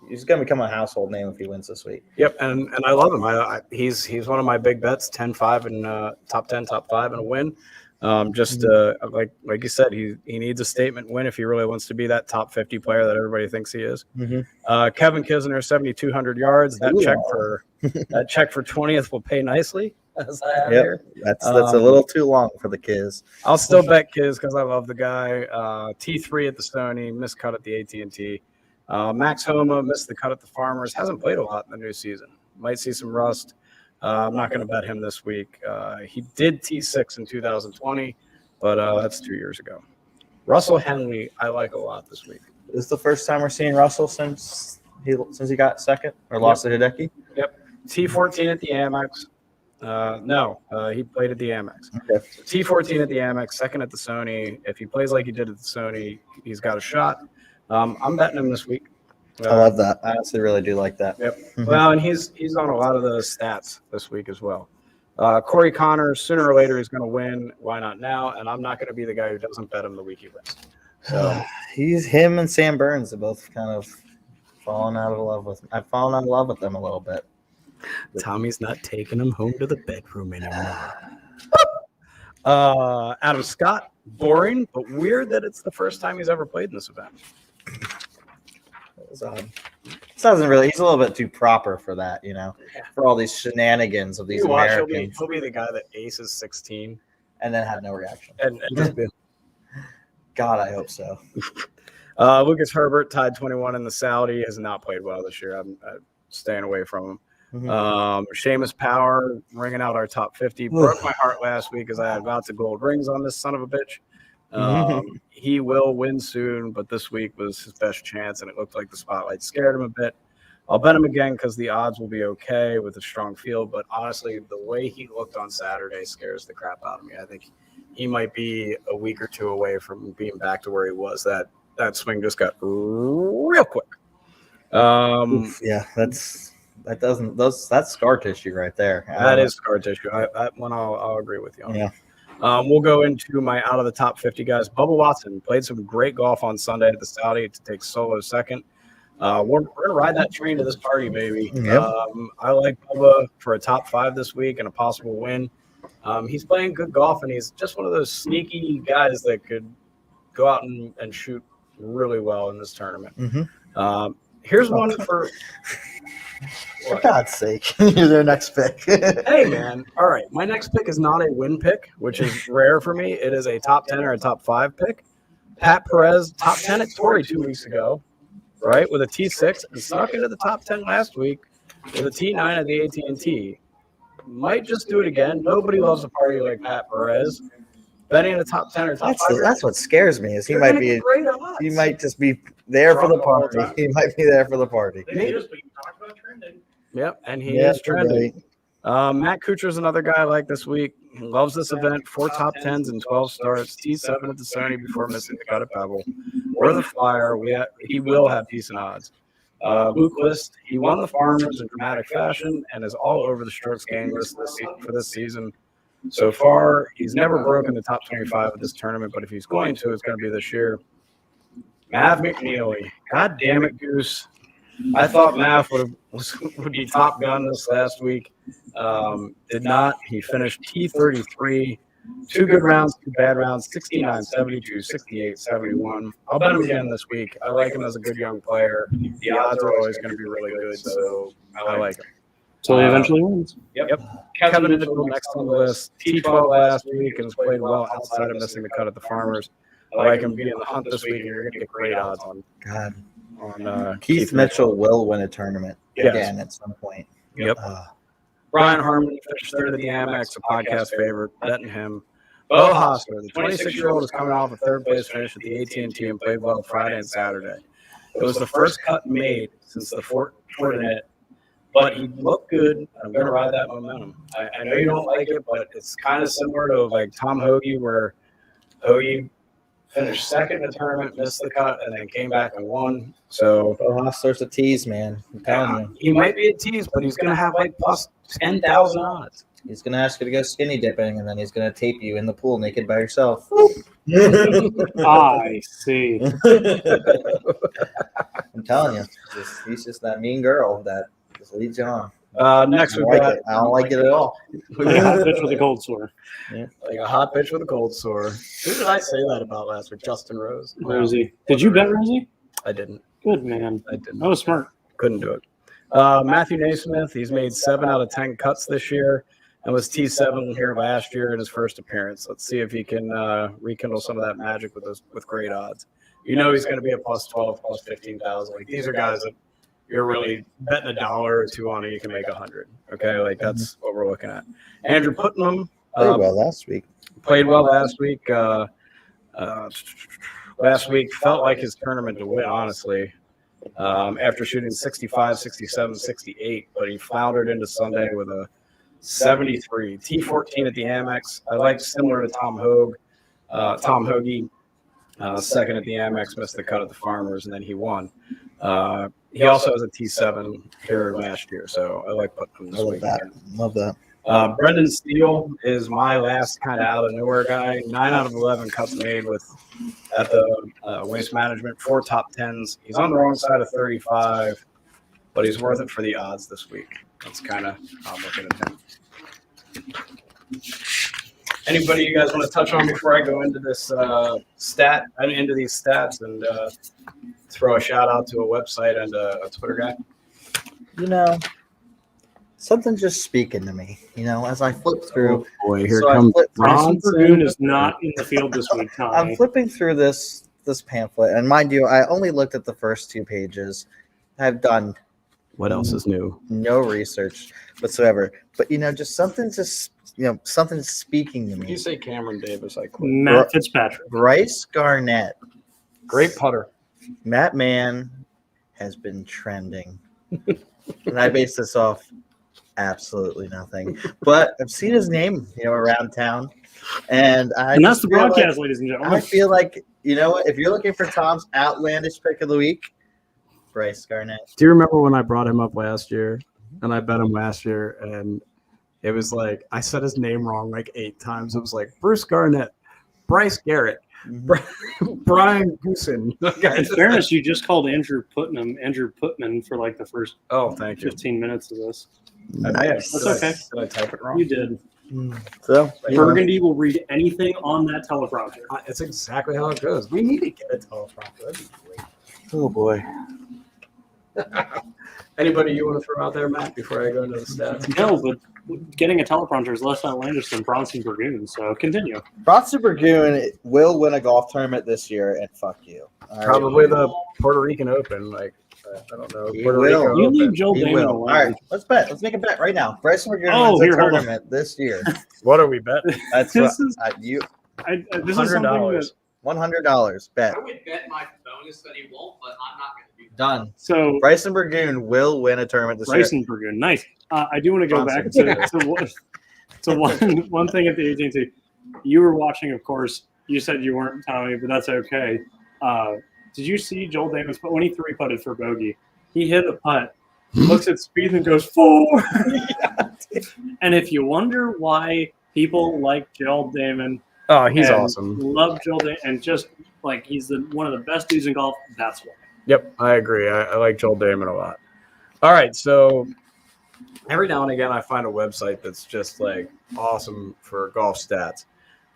he's going to become a household name if he wins this week. Yep, and I love him. He's one of my big bets, 10-5 and top 10, top 5 and a win. Like you said, he needs a statement win if he really wants to be that top 50 player that everybody thinks he is. Mm-hmm. Kevin Kisner, 7,200 yards. That check for 20th will pay nicely. As I have here. That's a little too long for the kids. I'll still bet Kiz because I love the guy. T3 at the Sony, missed cut at the AT&T. Max Homa missed the cut at the Farmers. Hasn't played a lot in the new season. Might see some rust. I'm not going to bet him this week. He did T6 in 2020, but that's 2 years ago. Russell Henley, I like a lot this week. This is the first time we're seeing Russell since he got second or lost to Hideki. Yep. T14 at the Amex. He played at the Amex. Okay. So T14 at the Amex, second at the Sony. If he plays like he did at the Sony, he's got a shot. I'm betting him this week. I love that. I honestly really do like that. Yep. Mhm. Well, and he's on a lot of the stats this week as well. Corey Connors, sooner or later, he's going to win. Why not now? And I'm not going to be the guy who doesn't bet him the week he wins. So Him and Sam Burns have both kind of fallen out of love with. I've fallen out of love with them a little bit. Tommy's not taking him home to the bedroom anymore. Adam Scott, boring, but weird that it's the first time he's ever played in this event. It was odd. This doesn't really. He's a little bit too proper for that, for all these shenanigans of these You watch, Americans, he'll be the guy that aces 16 and then have no reaction. and just be. God, I hope so. Lucas Herbert tied 21 in the Saudi, has not played well this year. I'm staying away from him. Mhm. Seamus Power ringing out our top 50. Broke my heart last week as I had lots of gold rings on this son of a bitch. He will win soon, but this week was his best chance, and it looked like the spotlight scared him a bit. I'll bet him again because the odds will be okay with a strong field, but honestly, the way he looked on Saturday scares the crap out of me. I think he might be a week or two away from being back to where he was. That swing just got real quick. Yeah, that's scar tissue right there. That is scar tissue. That one I'll agree with you on. Yeah. We'll go into my out of the top 50 guys. Bubba Watson played some great golf on Sunday at the Saudi to take solo second. We're gonna ride that train to this party, baby. Yep. I like Bubba for a top 5 this week and a possible win. He's playing good golf, and he's just one of those sneaky guys that could go out and shoot really well in this tournament. Mhm. Here's one for. For God's sake, you're their next pick. Hey, man. All right. My next pick is not a win pick, which is rare for me. It is a top 10 or a top 5 pick. Pat Perez, top 10 at Torrey 2 weeks ago, right, with a T6, and snuck into the top 10 last week with a T9 at the AT&T. Might just do it again. Nobody loves a party like Pat Perez. Betting a top 10 or top 5. That's what scares me. Is he You're might gonna be get great odds. he might just be there for the party. He might be there for the party. They just talked about trending. Yep, and he Yeah, is trending. Matt Kuchar's another guy I like this week. He loves this event. 4 top 10s and 12 starts. T7 at the Sony before missing the cut at Pebble. We're the flyer. He will have decent odds. Luke List, he won the Farmers in dramatic fashion and is all over the strokes gained list for this season. So far, he's never broken the top 25 of this tournament, but if he's going to, it's going to be this year. Mav McNeely. God damn it, Goose. I thought Mav would be top gun this last week. Did not. He finished T33. 2 good rounds, 2 bad rounds, 69, 72, 68, 71. I'll bet him again this week. I like him as a good young player. The odds are always going to be really good, so I like him. So he eventually wins. Yep. Kevin Mitchell next on the list. T12 last week and has played well outside of missing the cut at the Farmers. I like him being in the hunt this week, and you're going to get great odds on Keith Mitchell will win a tournament again at some point. Yep. Brian Harmon finished third at the Amex, a podcast favorite. Betting him. Bo Hosler, the 26-year-old, is coming off a third-place finish at the AT&T and played well Friday and Saturday. It was the first cut made since the Fortinet, but he looked good. I'm going to ride that momentum. I know you don't like it, but it's kind of similar to like Tom Hoagie, where Hoagie finished second in the tournament, missed the cut, and then came back and won. So Hostler's a tease, man. I'm telling you. he might be a tease, but he's going to have like plus 10,000 odds. He's going to ask you to go skinny dipping, and then he's going to tape you in the pool naked by yourself. I see. I'm telling you. He's just that mean girl that just leads you on. Next I we've like got it. I don't like it at all. Like a hot bitch with a cold sore. like a hot bitch with a cold sore. Who did I say that about last week? Justin Rose. Rosie. Did you bet Rosie? I didn't. Good, man. I didn't. That was smart. Couldn't do it. Matthew Naismith, he's made 7 out of 10 cuts this year and was T7 here last year in his first appearance. Let's see if he can rekindle some of that magic with great odds. You know he's going to be a plus 12, plus 15,000. Like, these are guys that you're really betting $1 or $2 on, and you can make 100. Okay, like that's what we're looking at. Andrew Putnam Played well last week. played well last week. Last week felt like his tournament to win, honestly. After shooting 65, 67, 68, but he floundered into Sunday with a 73. T14 at the Amex. I like similar to Tom Hoagie. Second at the Amex, missed the cut at the Farmers, and then he won. He also has a T7 here last year, so I like putting him this week. Love that. Brendan Steele is my last kind of out of nowhere guy. 9 out of 11 cuts made at the Waste Management, 4 top 10s. He's on the wrong side of 35, but he's worth it for the odds this week. That's kind of how I'm looking at him. Anybody you guys want to touch on before I go into this into these stats and throw a shout out to a website and a Twitter guy? You know, something's just speaking to me. You know, as I flip through. Oh boy, here So I comes flip- Bronson Bergoon is not in the field this week, I'm Tommy. flipping through this pamphlet, and mind you, I only looked at the first 2 pages. I've done What else is new? no research whatsoever. But you know, just something's speaking to You me. say Cameron Davis, I quit. Matt Fitzpatrick. Bryce Garnett, Great putter. that man has been trending, and I base this off absolutely nothing. But I've seen his name, around town, and And that's the broadcast, ladies and I gentlemen. feel like, you know what? If you're looking for Tom's outlandish pick of the week, Bryce Garnett. Do you remember when I brought him up last year and I bet him last year and it was like I said his name wrong like 8 times. It was like Bruce Garnett, Bryce Garrett, Brian Goosen. In fairness, you just called Andrew Putman for like the first Oh, thank you. 15 minutes of this. Nice. That's okay. Did I type it wrong? You did. So, Burgundy will read anything on that teleprompter. It's exactly how it goes. We need to get a teleprompter. That'd be great. oh boy. Anybody you want to throw out there, Matt, before I go into the stats? No, but getting a teleprompter is less outlandish than Bronson Bergoon, so continue. Bronson Bergoon will win a golf tournament this year, and fuck you. All right. Probably the Puerto Rican Open. Like, I don't know. He Puerto will. Rico You Open. leave Joe He Damon will. alone. All right, let's bet. Let's make a bet right now. Bryson Bergoon Oh, wins a here, hold on. tournament this year. What are we betting? That's This what is- you This is something $100. that $100 bet. I would bet my bonus that he won't, but I'm not going to do Done. So Bryson Berger will win a tournament this year. Bryson Berger, nice. I do want to go back to one thing at the AT&T. You were watching, of course. You said you weren't, Tommy, but that's okay. Did you see Joel Davis? But when he 3-putted for bogey, he hit a putt, looks at Spieth and goes 4. And if you wonder why people like Joel Damon, Oh, he's and awesome. love Joel Damon, and just like he's one of the best dudes in golf, that's why. Yep, I agree. I like Joel Damon a lot. All right, so every now and again I find a website that's just like awesome for golf stats.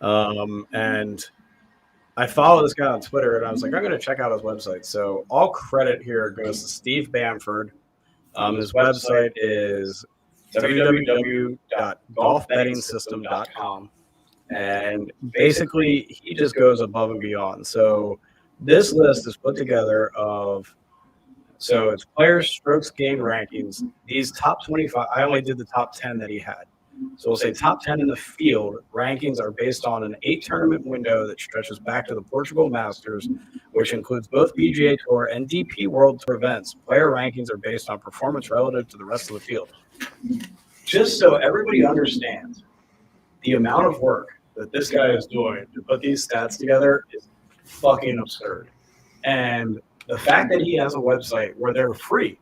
And I follow this guy on Twitter, and I was like, I'm going to check out his website. So all credit here goes to Steve Bamford. His website is www.golfbettingsystem.com. And basically, he just goes above and beyond. So this list is put together of, so it's players' strokes gained rankings. These top 25, I only did the top 10 that he had. So we'll say top 10 in the field rankings are based on an 8-tournament window that stretches back to the Portugal Masters, which includes both PGA Tour and DP World Tour events. Player rankings are based on performance relative to the rest of the field. Just so everybody understands, the amount of work that this guy is doing to put these stats together is fucking absurd. And the fact that he has a website where they're free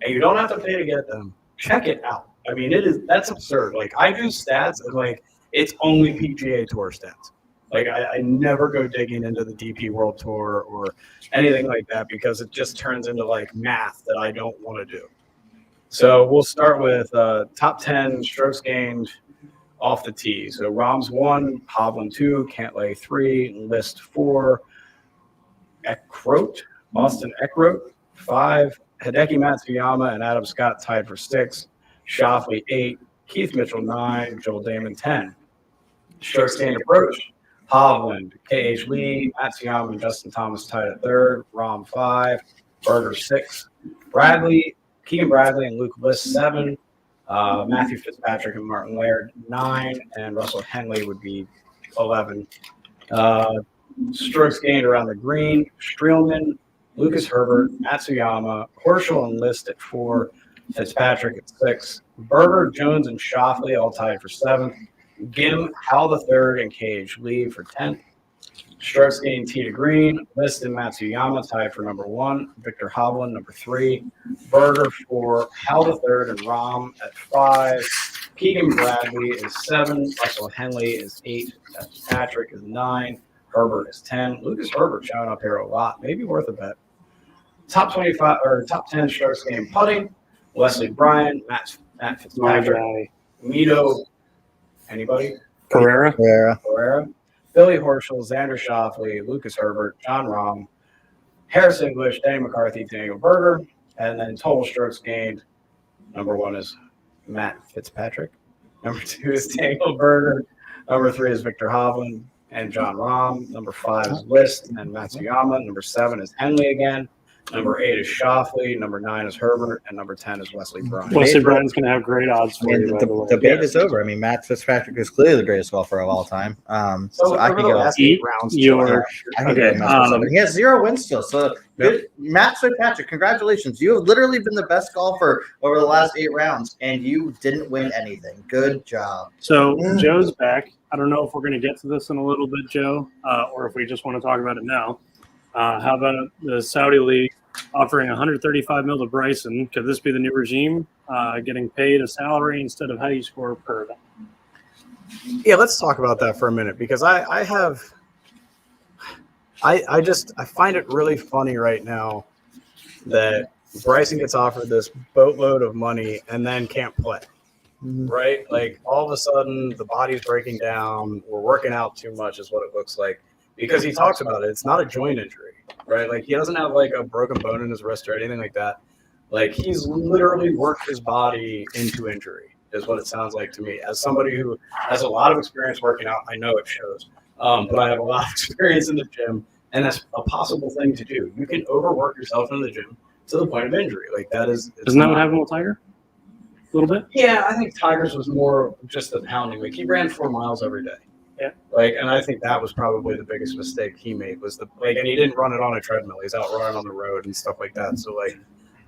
and you don't have to pay to get them, check it out. I mean, that's absurd. Like, I do stats and like it's only PGA Tour stats. Like, I never go digging into the DP World Tour or anything like that because it just turns into like math that I don't want to do. So we'll start with top 10 strokes gained off the tee. So Rahm's 1, Hovland 2, Cantlay 3, List 4, Austin Eckroat 5, Hideki Matsuyama and Adam Scott tied for 6. Schauffele 8, Keith Mitchell 9, Joel Damon 10. Strokes gained approach, Hovland, K.H. Lee, Matsuyama and Justin Thomas tied at 3rd, Rahm 5, Berger 6, Keegan Bradley and Luke List 7, Matthew Fitzpatrick and Martin Laird 9, and Russell Henley would be 11. Strokes gained around the green, Streelman, Lucas Herbert, Matsuyama, Horschel and List at 4, Fitzpatrick at 6, Berger, Jones, and Schauffele all tied for 7th. Gim, Howell III, and K.H. Lee for 10th. Strokes gained tee to green, List and Matsuyama tied for number 1. Victor Hovland, number 3. Berger 4, Howell III, and Rahm at 5. Keegan Bradley is 7. Russell Henley is 8. Fitzpatrick is 9. Herbert is 10. Lucas Herbert showing up here a lot. Maybe worth a bet. Top 25 or top 10 strokes gained putting. Wesley Bryan, Matt Fitzpatrick, Mito, anybody? Pereira. Billy Horschel, Xander Schauffele, Lucas Herbert, John Rahm, Harris English, Danny McCarthy, Daniel Berger, and then total strokes gained. Number 1 is Matt Fitzpatrick. Number 2 is Daniel Berger. Number 3 is Victor Hovland and John Rahm. Number 5 is List and Matsuyama. Number 7 is Henley again. Number 8 is Schauffele. Number 9 is Herbert. And number 10 is Wesley Bryan. Wesley Bryan's going to have great odds for you, by the way. The debate is over. I mean, Matt Fitzpatrick is clearly the greatest golfer of all time. So I can go. last 8 rounds. He has 0 wins still. So good. Matt Fitzpatrick, congratulations. You have literally been the best golfer over the last 8 rounds, and you didn't win anything. Good job. So Joe's back. I don't know if we're going to get to this in a little bit, Joe, or if we just want to talk about it now. How about the Saudi League offering $135 million to Bryson? Could this be the new regime, getting paid a salary instead of how you score per event? Yeah, let's talk about that for a minute because I find it really funny right now that Bryson gets offered this boatload of money and then can't play. Right? Like all of a sudden the body's breaking down. We're working out too much is what it looks like because he talks about it. It's not a joint injury, right? Like he doesn't have like a broken bone in his wrist or anything like that. Like he's literally worked his body into injury is what it sounds like to me. As somebody who has a lot of experience working out, I know it shows. But I have a lot of experience in the gym and that's a possible thing to do. You can overwork yourself in the gym to the point of injury. Like that is. Isn't that what happened with Tiger? A little bit? Yeah, I think Tiger's was more just the pounding. Like he ran 4 miles every day. Yeah. Like, and I think that was probably the biggest mistake he made was and he didn't run it on a treadmill. He's out running on the road and stuff like that. So like,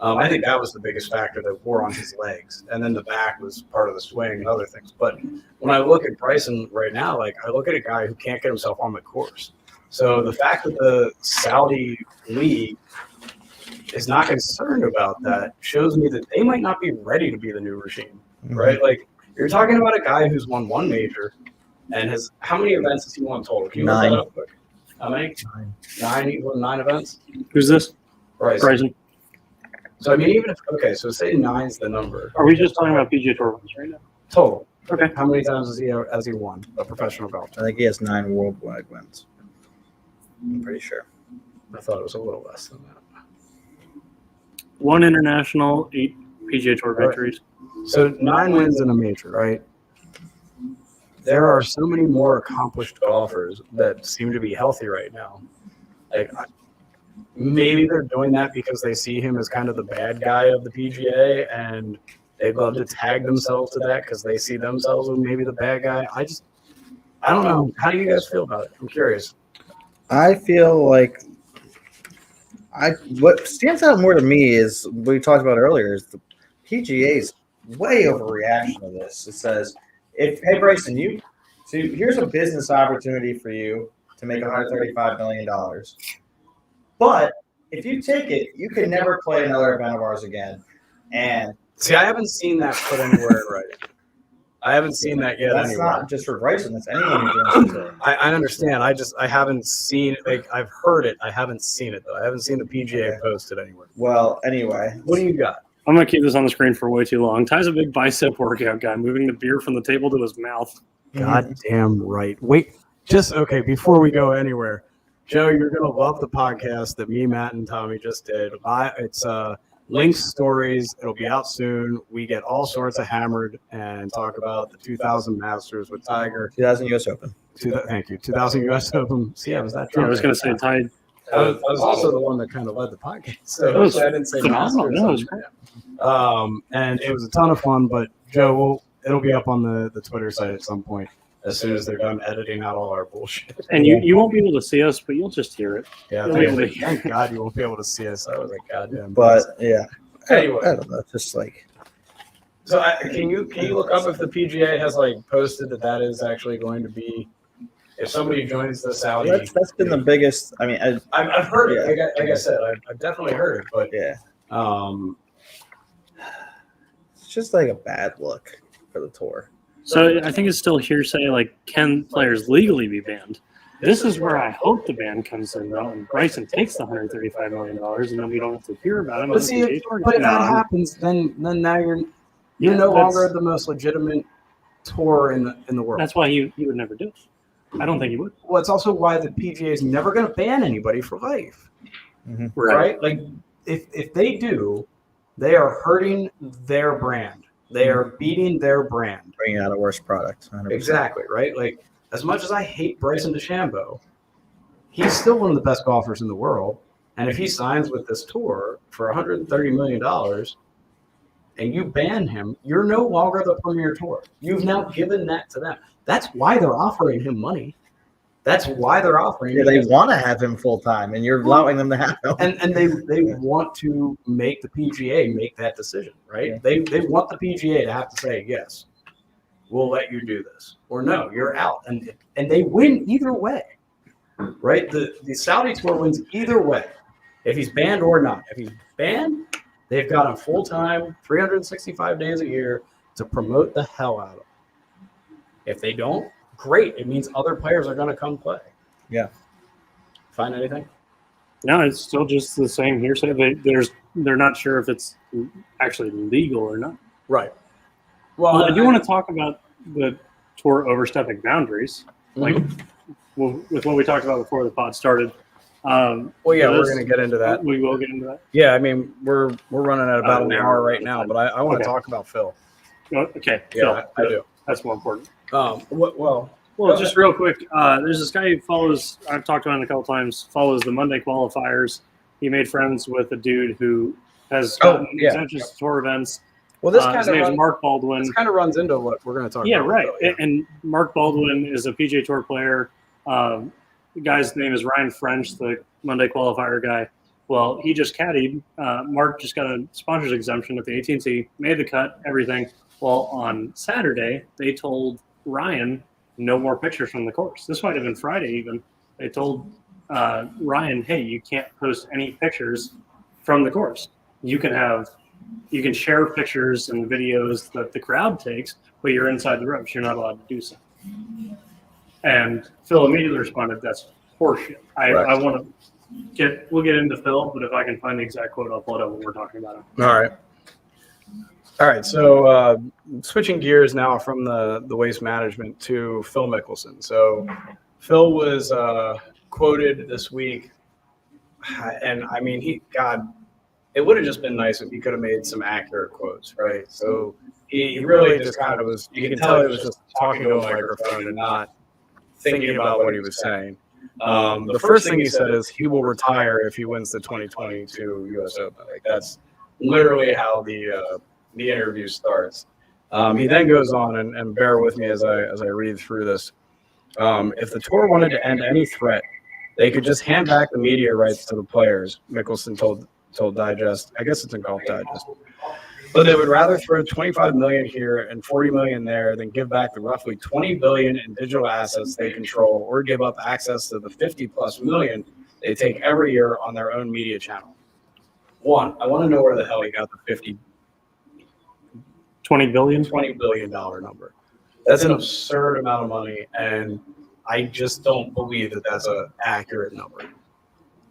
I think that was the biggest factor that wore on his legs. And then the back was part of the swing and other things. But when I look at Bryson right now, like I look at a guy who can't get himself on the course. So the fact that the Saudi league is not concerned about that shows me that they might not be ready to be the new regime, right? Like you're talking about a guy who's won one major and has how many events has he won total? Can you look that up quick? How many? 9. He won 9 events. Who's this? Bryson. So I mean, even if so say 9's the number. Are we just talking about PGA Tour wins right now? Total? Okay. How many times has he won a professional golf? I think he has 9 worldwide wins. I'm pretty sure. I thought it was a little less than that. 1 international, 8 PGA Tour victories. So 9 wins in a major, right? There are so many more accomplished golfers that seem to be healthy right now. Like maybe they're doing that because they see him as kind of the bad guy of the PGA, and they'd love to tag themselves to that because they see themselves as maybe the bad guy. I don't know. How do you guys feel about it? I'm curious. I feel like what stands out more to me is what we talked about earlier is the PGA's way overreaction to this. It says, hey Bryson, here's a business opportunity for you to make $135 million. But if you take it, you can never play another event of ours again. And see, I haven't seen that put anywhere in writing. I haven't seen that yet. That's anywhere. not just for Bryson. That's anyone who does it. I understand. I haven't seen. Like I've heard it. I haven't seen it though. I haven't seen the PGA posted anywhere. Well, anyway, what do you got? I'm going to keep this on the screen for way too long. Ty's a big bicep workout guy, moving the beer from the table to his mouth. God damn right. Wait, okay, before we go anywhere, Joe, you're going to love the podcast that me, Matt, and Tommy just did. It's Link's Stories. It'll be out soon. We get all sorts of hammered and talk about the 2000 Masters with Tiger. 2000 U.S. Open. Thank you. 2000 U.S. Open. See, I was that drunk. I was going to say Ty. I was also the one that kind of led the podcast. So I didn't say phenomenal. Masters. No, it was great. And it was a ton of fun, but Joe, it'll be up on the Twitter site at some point as soon as they're done editing out all our bullshit. And you won't be able to see us, but you'll just hear it. Yeah, thank God you won't be able to see us. I was like, goddamn. But yeah, anyway, I don't know. It's just like. So can you look up if the PGA has like posted that is actually going to be if somebody joins the Saudi? That's been the biggest. I mean, I've heard it. Like I said, I've definitely heard it, but yeah. It's just like a bad look for the tour. So I think it's still hearsay. Like, can players legally be banned? This is where I hope the ban comes in, though, and Bryson takes the $135 million, and then we don't have to hear about him. But see, if that happens, then now you're no longer the most legitimate tour in the world. That's why he would never do it. I don't think he would. Well, it's also why the PGA is never going to ban anybody for life, right? Like, if they do, they are hurting their brand. They are beating their brand. Bringing out a worse product. 100%. Exactly, right? Like, as much as I hate Bryson DeChambeau, he's still one of the best golfers in the world. And if he signs with this tour for $130 million and you ban him, you're no longer the premier tour. You've now given that to them. That's why they're offering him money. That's why they're offering him. They want to have him full time, and you're allowing them to have him. And they want to make the PGA make that decision, right? Yeah. They want the PGA to have to say, yes, we'll let you do this. Or no, you're out. And they win either way, right? The Saudi tour wins either way, if he's banned or not. If he's banned, they've got him full-time, 365 days a year to promote the hell out of him. If they don't, great. It means other players are going to come play. Yeah. Find anything? No, it's still just the same hearsay. They're not sure if it's actually legal or not. Right. Well, I do want to talk about the tour overstepping boundaries, like with what we talked about before the pod started. Well, yeah, we're going to get into that. We will get into that. Yeah, I mean, we're running at about an hour right now, but I want to talk about Phil. Okay. Yeah, Phil, I do. That's more important. Well, just real quick, there's this guy who follows, I've talked to him a couple times, follows the Monday qualifiers. He made friends with a dude who has gotten exemptions to tour events Well, this his name is Mark Baldwin. This kind of runs into what we're going to talk Yeah, about. right. Though, yeah. And Mark Baldwin is a PGA Tour player. The guy's name is Ryan French, the Monday qualifier guy. Well, he just caddied. Mark just got a sponsors exemption at the AT&T, made the cut, everything. Well, on Saturday, they told Ryan no more pictures from the course. This might have been Friday even. They told Ryan, hey, you can't post any pictures from the course. You can share pictures and videos that the crowd takes, but you're inside the ropes. You're not allowed to do so. And Phil immediately responded, that's horseshit. I want to we'll get into Phil, but if I can find the exact quote, I'll pull it up when we're talking about it. All right. So switching gears now from the waste management to Phil Mickelson. So Phil was quoted this week, and I mean, it would have just been nice if he could have made some accurate quotes, right? So he really just kind of was. You can tell he was just talking to a microphone and not thinking about what he was saying. The first thing he said is he will retire if he wins the 2022 U.S. Open. Like that's literally how the interview starts. He then goes on, and bear with me as I read through this. If the tour wanted to end any threat, they could just hand back the media rights to the players, Mickelson told Digest. I guess it's in Golf Digest. But they would rather throw $25 million here and $40 million there than give back the roughly $20 billion in digital assets they control, or give up access to the $50+ million they take every year on their own media channel. One, I want to know where the hell he got the $20 billion number. That's an absurd amount of money, and I just don't believe that that's an accurate number.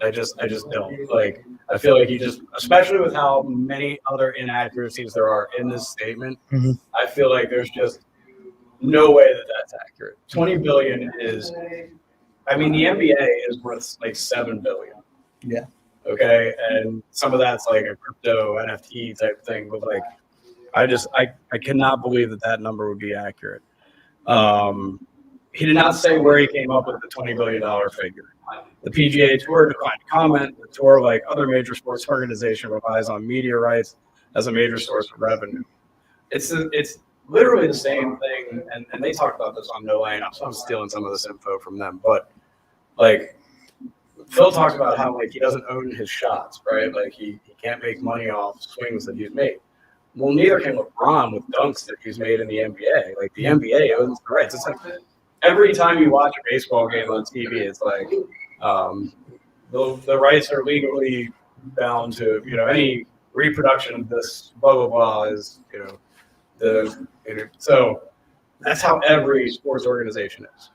I just don't. Like, I feel like he just, especially with how many other inaccuracies there are in this statement, I feel like there's just no way that that's accurate. 20 billion is, I mean, the NBA is worth like 7 billion. Yeah. Okay, and some of that's like a crypto NFT type thing, but like, I cannot believe that number would be accurate. He did not say where he came up with the $20 billion figure. The PGA Tour declined to comment. The tour, like other major sports organizations, relies on media rights as a major source of revenue. It's literally the same thing, and they talk about this on No Lane. I'm stealing some of this info from them, but like Phil talks about how like he doesn't own his shots, right? Like he can't make money off swings that he's made. Well, neither can LeBron with dunks that he's made in the NBA. Like the NBA owns the rights. It's like every time you watch a baseball game on TV, it's like the rights are legally bound to, any reproduction of this blah, blah, blah is, so that's how every sports organization is.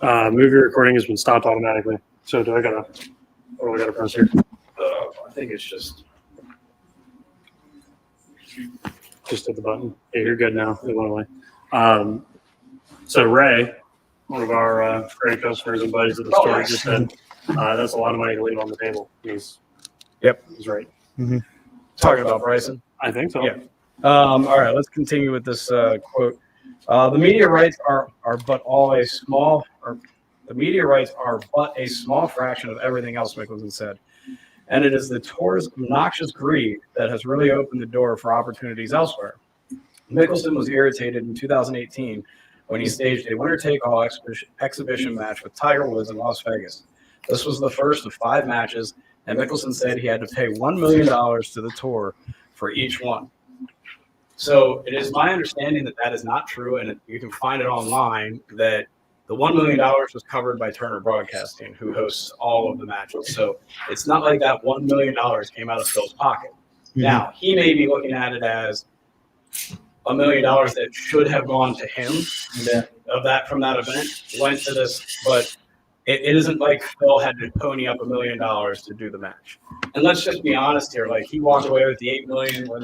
Movie recording has been stopped automatically. So what do I gotta press here? I think it's just hit the button. Yeah, you're good now. It went away. So Ray, one of our great customers and buddies at the store, just said that's a lot of money to leave on the table. He's right. Mm-hmm. Talking about Bryson. I think so. Yeah. All right, let's continue with this quote. The media rights are but a small fraction of everything else, Mickelson said. And it is the tour's obnoxious greed that has really opened the door for opportunities elsewhere. Mickelson was irritated in 2018 when he staged a winner-take-all exhibition match with Tiger Woods in Las Vegas. This was the first of 5 matches, and Mickelson said he had to pay $1 million to the tour for each one. So it is my understanding that is not true, and you can find it online, that the $1 million was covered by Turner Broadcasting, who hosts all of the matches. So it's not like that $1 million came out of Phil's pocket. Mm-hmm. Now, he may be looking at it as $1 million that should have gone to him from that event, went to this, but it isn't like Phil had to pony up $1 million to do the match. And let's just be honest here, like he walked away with the $8 million when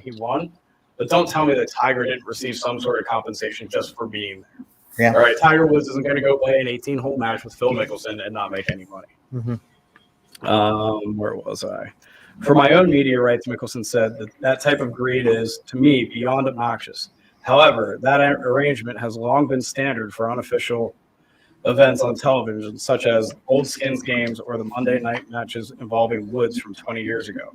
he won, but don't tell me that Tiger didn't receive some sort of compensation just for being there. Yeah. All right, Tiger Woods isn't going to go play an 18-hole match with Phil Mickelson and not make any money. Mm-hmm. Where was I? For my own media rights, Mickelson said that type of greed is, to me, beyond obnoxious. However, that arrangement has long been standard for unofficial events on television, such as Old Skins games or the Monday night matches involving Woods from 20 years ago.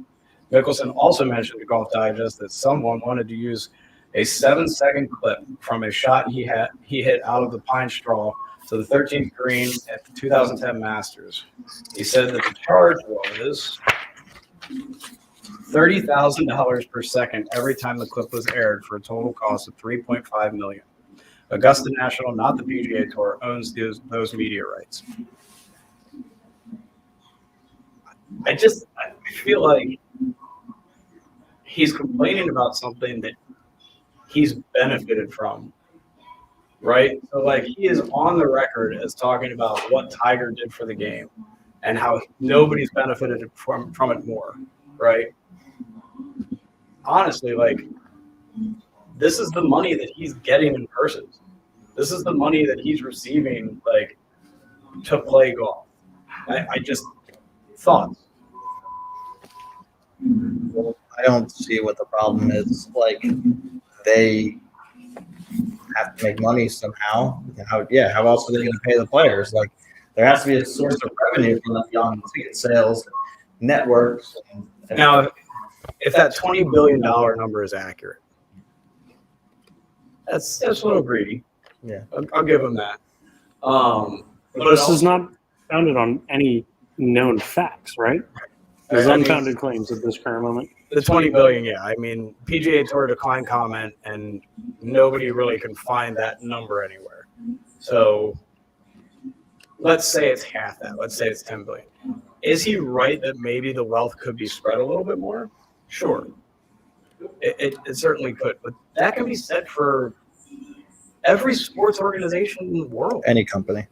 Mickelson also mentioned to Golf Digest that someone wanted to use a 7-second clip from a shot he hit out of the pine straw to the 13th green at the 2010 Masters. He said that the charge was $30,000 per second every time the clip was aired for a total cost of $3.5 million. Augusta National, not the PGA Tour, owns those media rights. I feel like he's complaining about something that he's benefited from, right? So, like, he is on the record as talking about what Tiger did for the game and how nobody's benefited from it more, right? Honestly, like, this is the money that he's getting in purses. This is the money that he's receiving, like, to play golf. I just thought. Well, I don't see what the problem is. Like, they have to make money somehow. How else are they going to pay the players? Like, there has to be a source of revenue from the beyond ticket sales, networks. Now, if that $20 billion number is accurate, that's a little greedy. Yeah. I'll give him that. But this is not founded on any known facts, right? There's unfounded claims at this current moment. The $20 billion, yeah. I mean, PGA Tour declined comment, and nobody really can find that number anywhere. So let's say it's half that. Let's say it's $10 billion. Is he right that maybe the wealth could be spread a little bit more? Sure. It certainly could. But that can be said for every sports organization in the world. Any company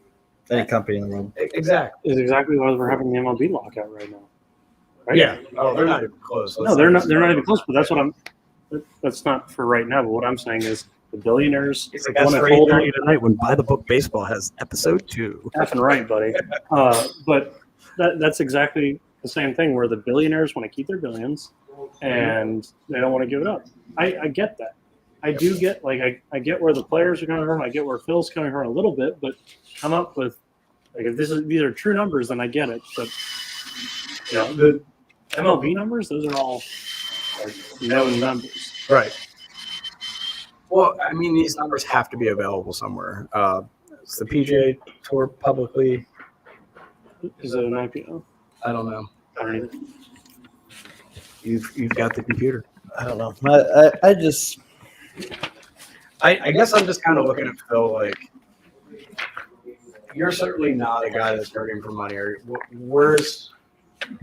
in the world. Exactly. Is exactly why we're having the MLB lockout right now. Right? Yeah. Oh, they're not even close. No, they're not. They're not even close. But that's what I'm. That's not for right now. But what I'm saying is the billionaires It's like that's want for to hold 8:30 tonight when By the Book Baseball has episode 2. Effing right, buddy. But that's exactly the same thing where the billionaires want to keep their billions and they don't want to give it up. I get that. I do get, like, I get where the players are coming from. I get where Phil's coming from a little bit, but come up with, like, if these are true numbers, then I get it. But, you know, the MLB numbers, those are all, like, known numbers. Right. Well, I mean, these numbers have to be available somewhere. It's the PGA Tour publicly. Is it an IPO? I don't know. I don't either. You've got the computer. I don't know. I just. I guess I'm just kind of looking at Phil like, you're certainly not a guy that's hurting for money. Or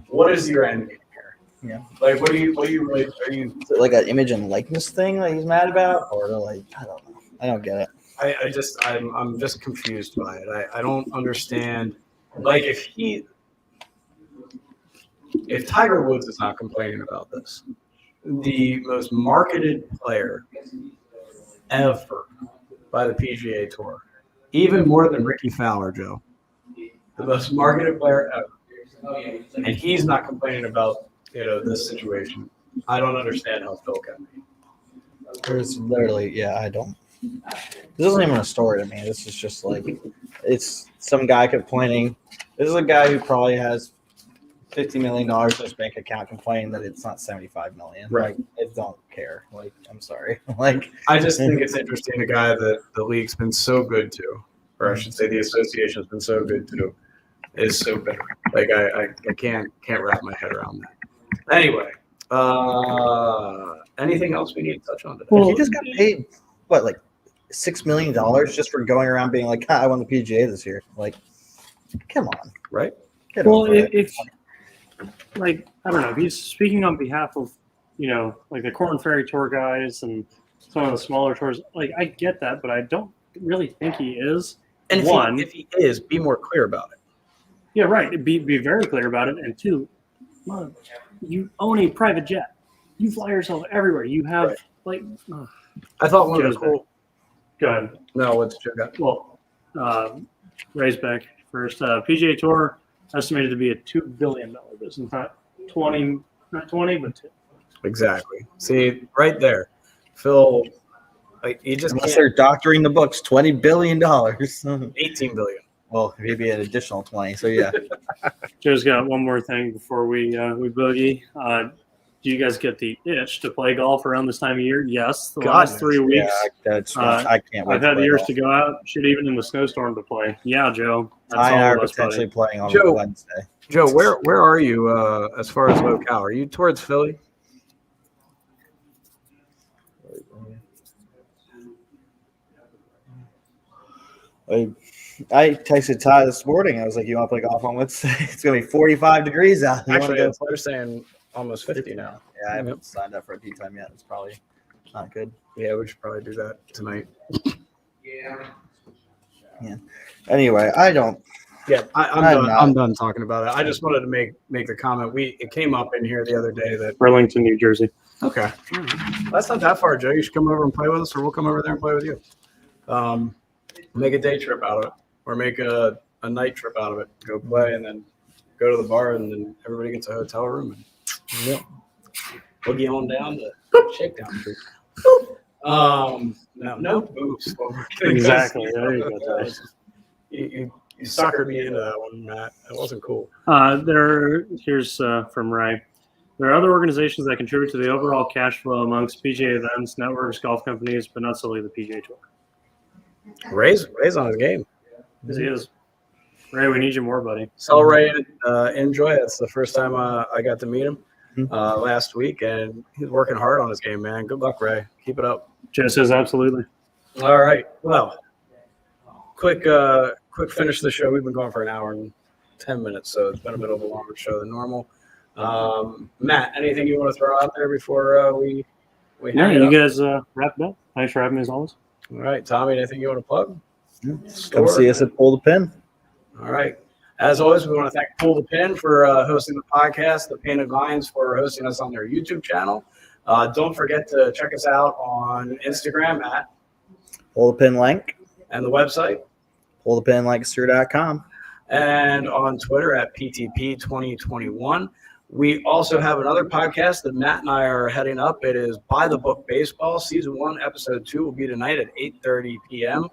what is your end game here? Yeah. Like, what do you really, are you? Is it like an image and likeness thing that he's mad about, or like, I don't know. I don't get it. I'm just confused by it. I don't understand. Like, if Tiger Woods is not complaining about this, the most marketed player ever by the PGA Tour, even more than Ricky Fowler, Joe, the most marketed player ever, and he's not complaining about, this situation. I don't understand how Phil can be. There's literally, I don't. This isn't even a story to me. This is just like, it's some guy complaining. This is a guy who probably has $50 million in his bank account complaining that it's not $75 million. Right. Like, I don't care. Like, I'm sorry. Like, I just think it's interesting, a guy that the league's been so good to, or I should say the association's been so good to, is so bitter. Like, I can't wrap my head around that. Anyway, anything else we need to touch on today? he just got paid, what, like $6 million just for going around being like, I won the PGA this year. Like, come on. Right? Get Well, over it. it's like, I don't know. He's speaking on behalf of, like the Corn Ferry Tour guys and some of the smaller tours. Like, I get that, but I don't really think he is. And One, if he is, be more clear about it. yeah, right. Be very clear about it. And two, well, you own a private jet. You fly yourself everywhere. You have I thought one of Joe's the cool. Go ahead. No, what's Joe got? Well, raise back first. PGA Tour estimated to be a $2 billion business, not 20, but 2. Exactly. See, right there, Phil. Like, you just Unless can't. they're doctoring the books, $20 billion. 18 billion. Well, maybe an additional 20. So yeah. Joe's got one more thing before we boogie. do you guys get the itch to play golf around this time of year? Yes. The God, last 3 weeks, I can't wait. I've had the urge golf. to go out, shit, even in the snowstorm to play. Yeah, Joe. That's I all are of us, potentially buddy. playing on Joe. Wednesday. Joe, where are you as far as locale? Are you towards Philly? I texted Ty this morning. I was like, "You want to play golf on Wednesday? It's gonna be 45 degrees out. You wanna Actually, go?" they're saying almost 50 now. Yeah, I haven't signed up for a tee time yet. It's probably not good. Yeah, we should probably do that tonight. Anyway, I don't. Yeah, I'm I'm done. not. I'm done talking about it. I just wanted to make the comment. It came up in here the other day that Burlington, New Jersey. okay, that's not that far, Joe. You should come over and play with us, or we'll come over there and play with you. Make a day trip out of it, or make a night trip out of it. Go play and then go to the bar, and then everybody gets a hotel room and boogie on down to Shakedown Street. No boobs. Exactly. There you go, Ty. You suckered me into that one, Matt. That wasn't cool. Here's from Ray. There are other organizations that contribute to the overall cash flow amongst PGA events, networks, golf companies, but not solely the PGA Tour. Ray's on his game. Yes, he is. Ray, we need you more, buddy. Tell Ray enjoy it. It's the first time I got to meet him last week, and he's working hard on his game, man. Good luck, Ray. Keep it up. Joe says absolutely. All right. Well, quick finish of the show. We've been going for an hour and 10 minutes, so it's been a bit of a longer show than normal. Matt, anything you want to throw out there before we Yeah, hang it you up? guys wrap it up. Thanks for having me as always. All right, Tommy, anything you want to plug? Come see us at Pull the Pin. All right. As always, we want to thank Pull the Pin for hosting the podcast, the Painted Lines for hosting us on their YouTube channel. Don't forget to check us out on Instagram at Pull the Pin link. and the website, PullThePinLancaster.com. and on Twitter at PTP2021. We also have another podcast that Matt and I are heading up. It is By the Book Baseball. Season 1, Episode 2 will be tonight at 8:30 p.m.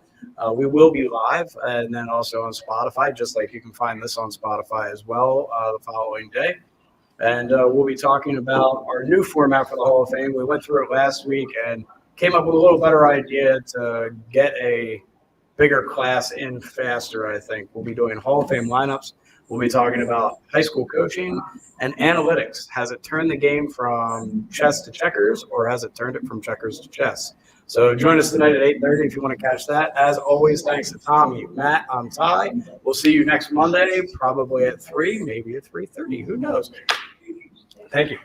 We will be live and then also on Spotify, just like you can find this on Spotify as well the following day. And we'll be talking about our new format for the Hall of Fame. We went through it last week and came up with a little better idea to get a bigger class in faster, I think. We'll be doing Hall of Fame lineups. We'll be talking about high school coaching and analytics. Has it turned the game from chess to checkers, or has it turned it from checkers to chess? So join us tonight at 8:30 if you want to catch that. As always, thanks to Tommy, Matt, I'm Ty. We'll see you next Monday, probably at 3, maybe at 3:30. Who knows? Thank you.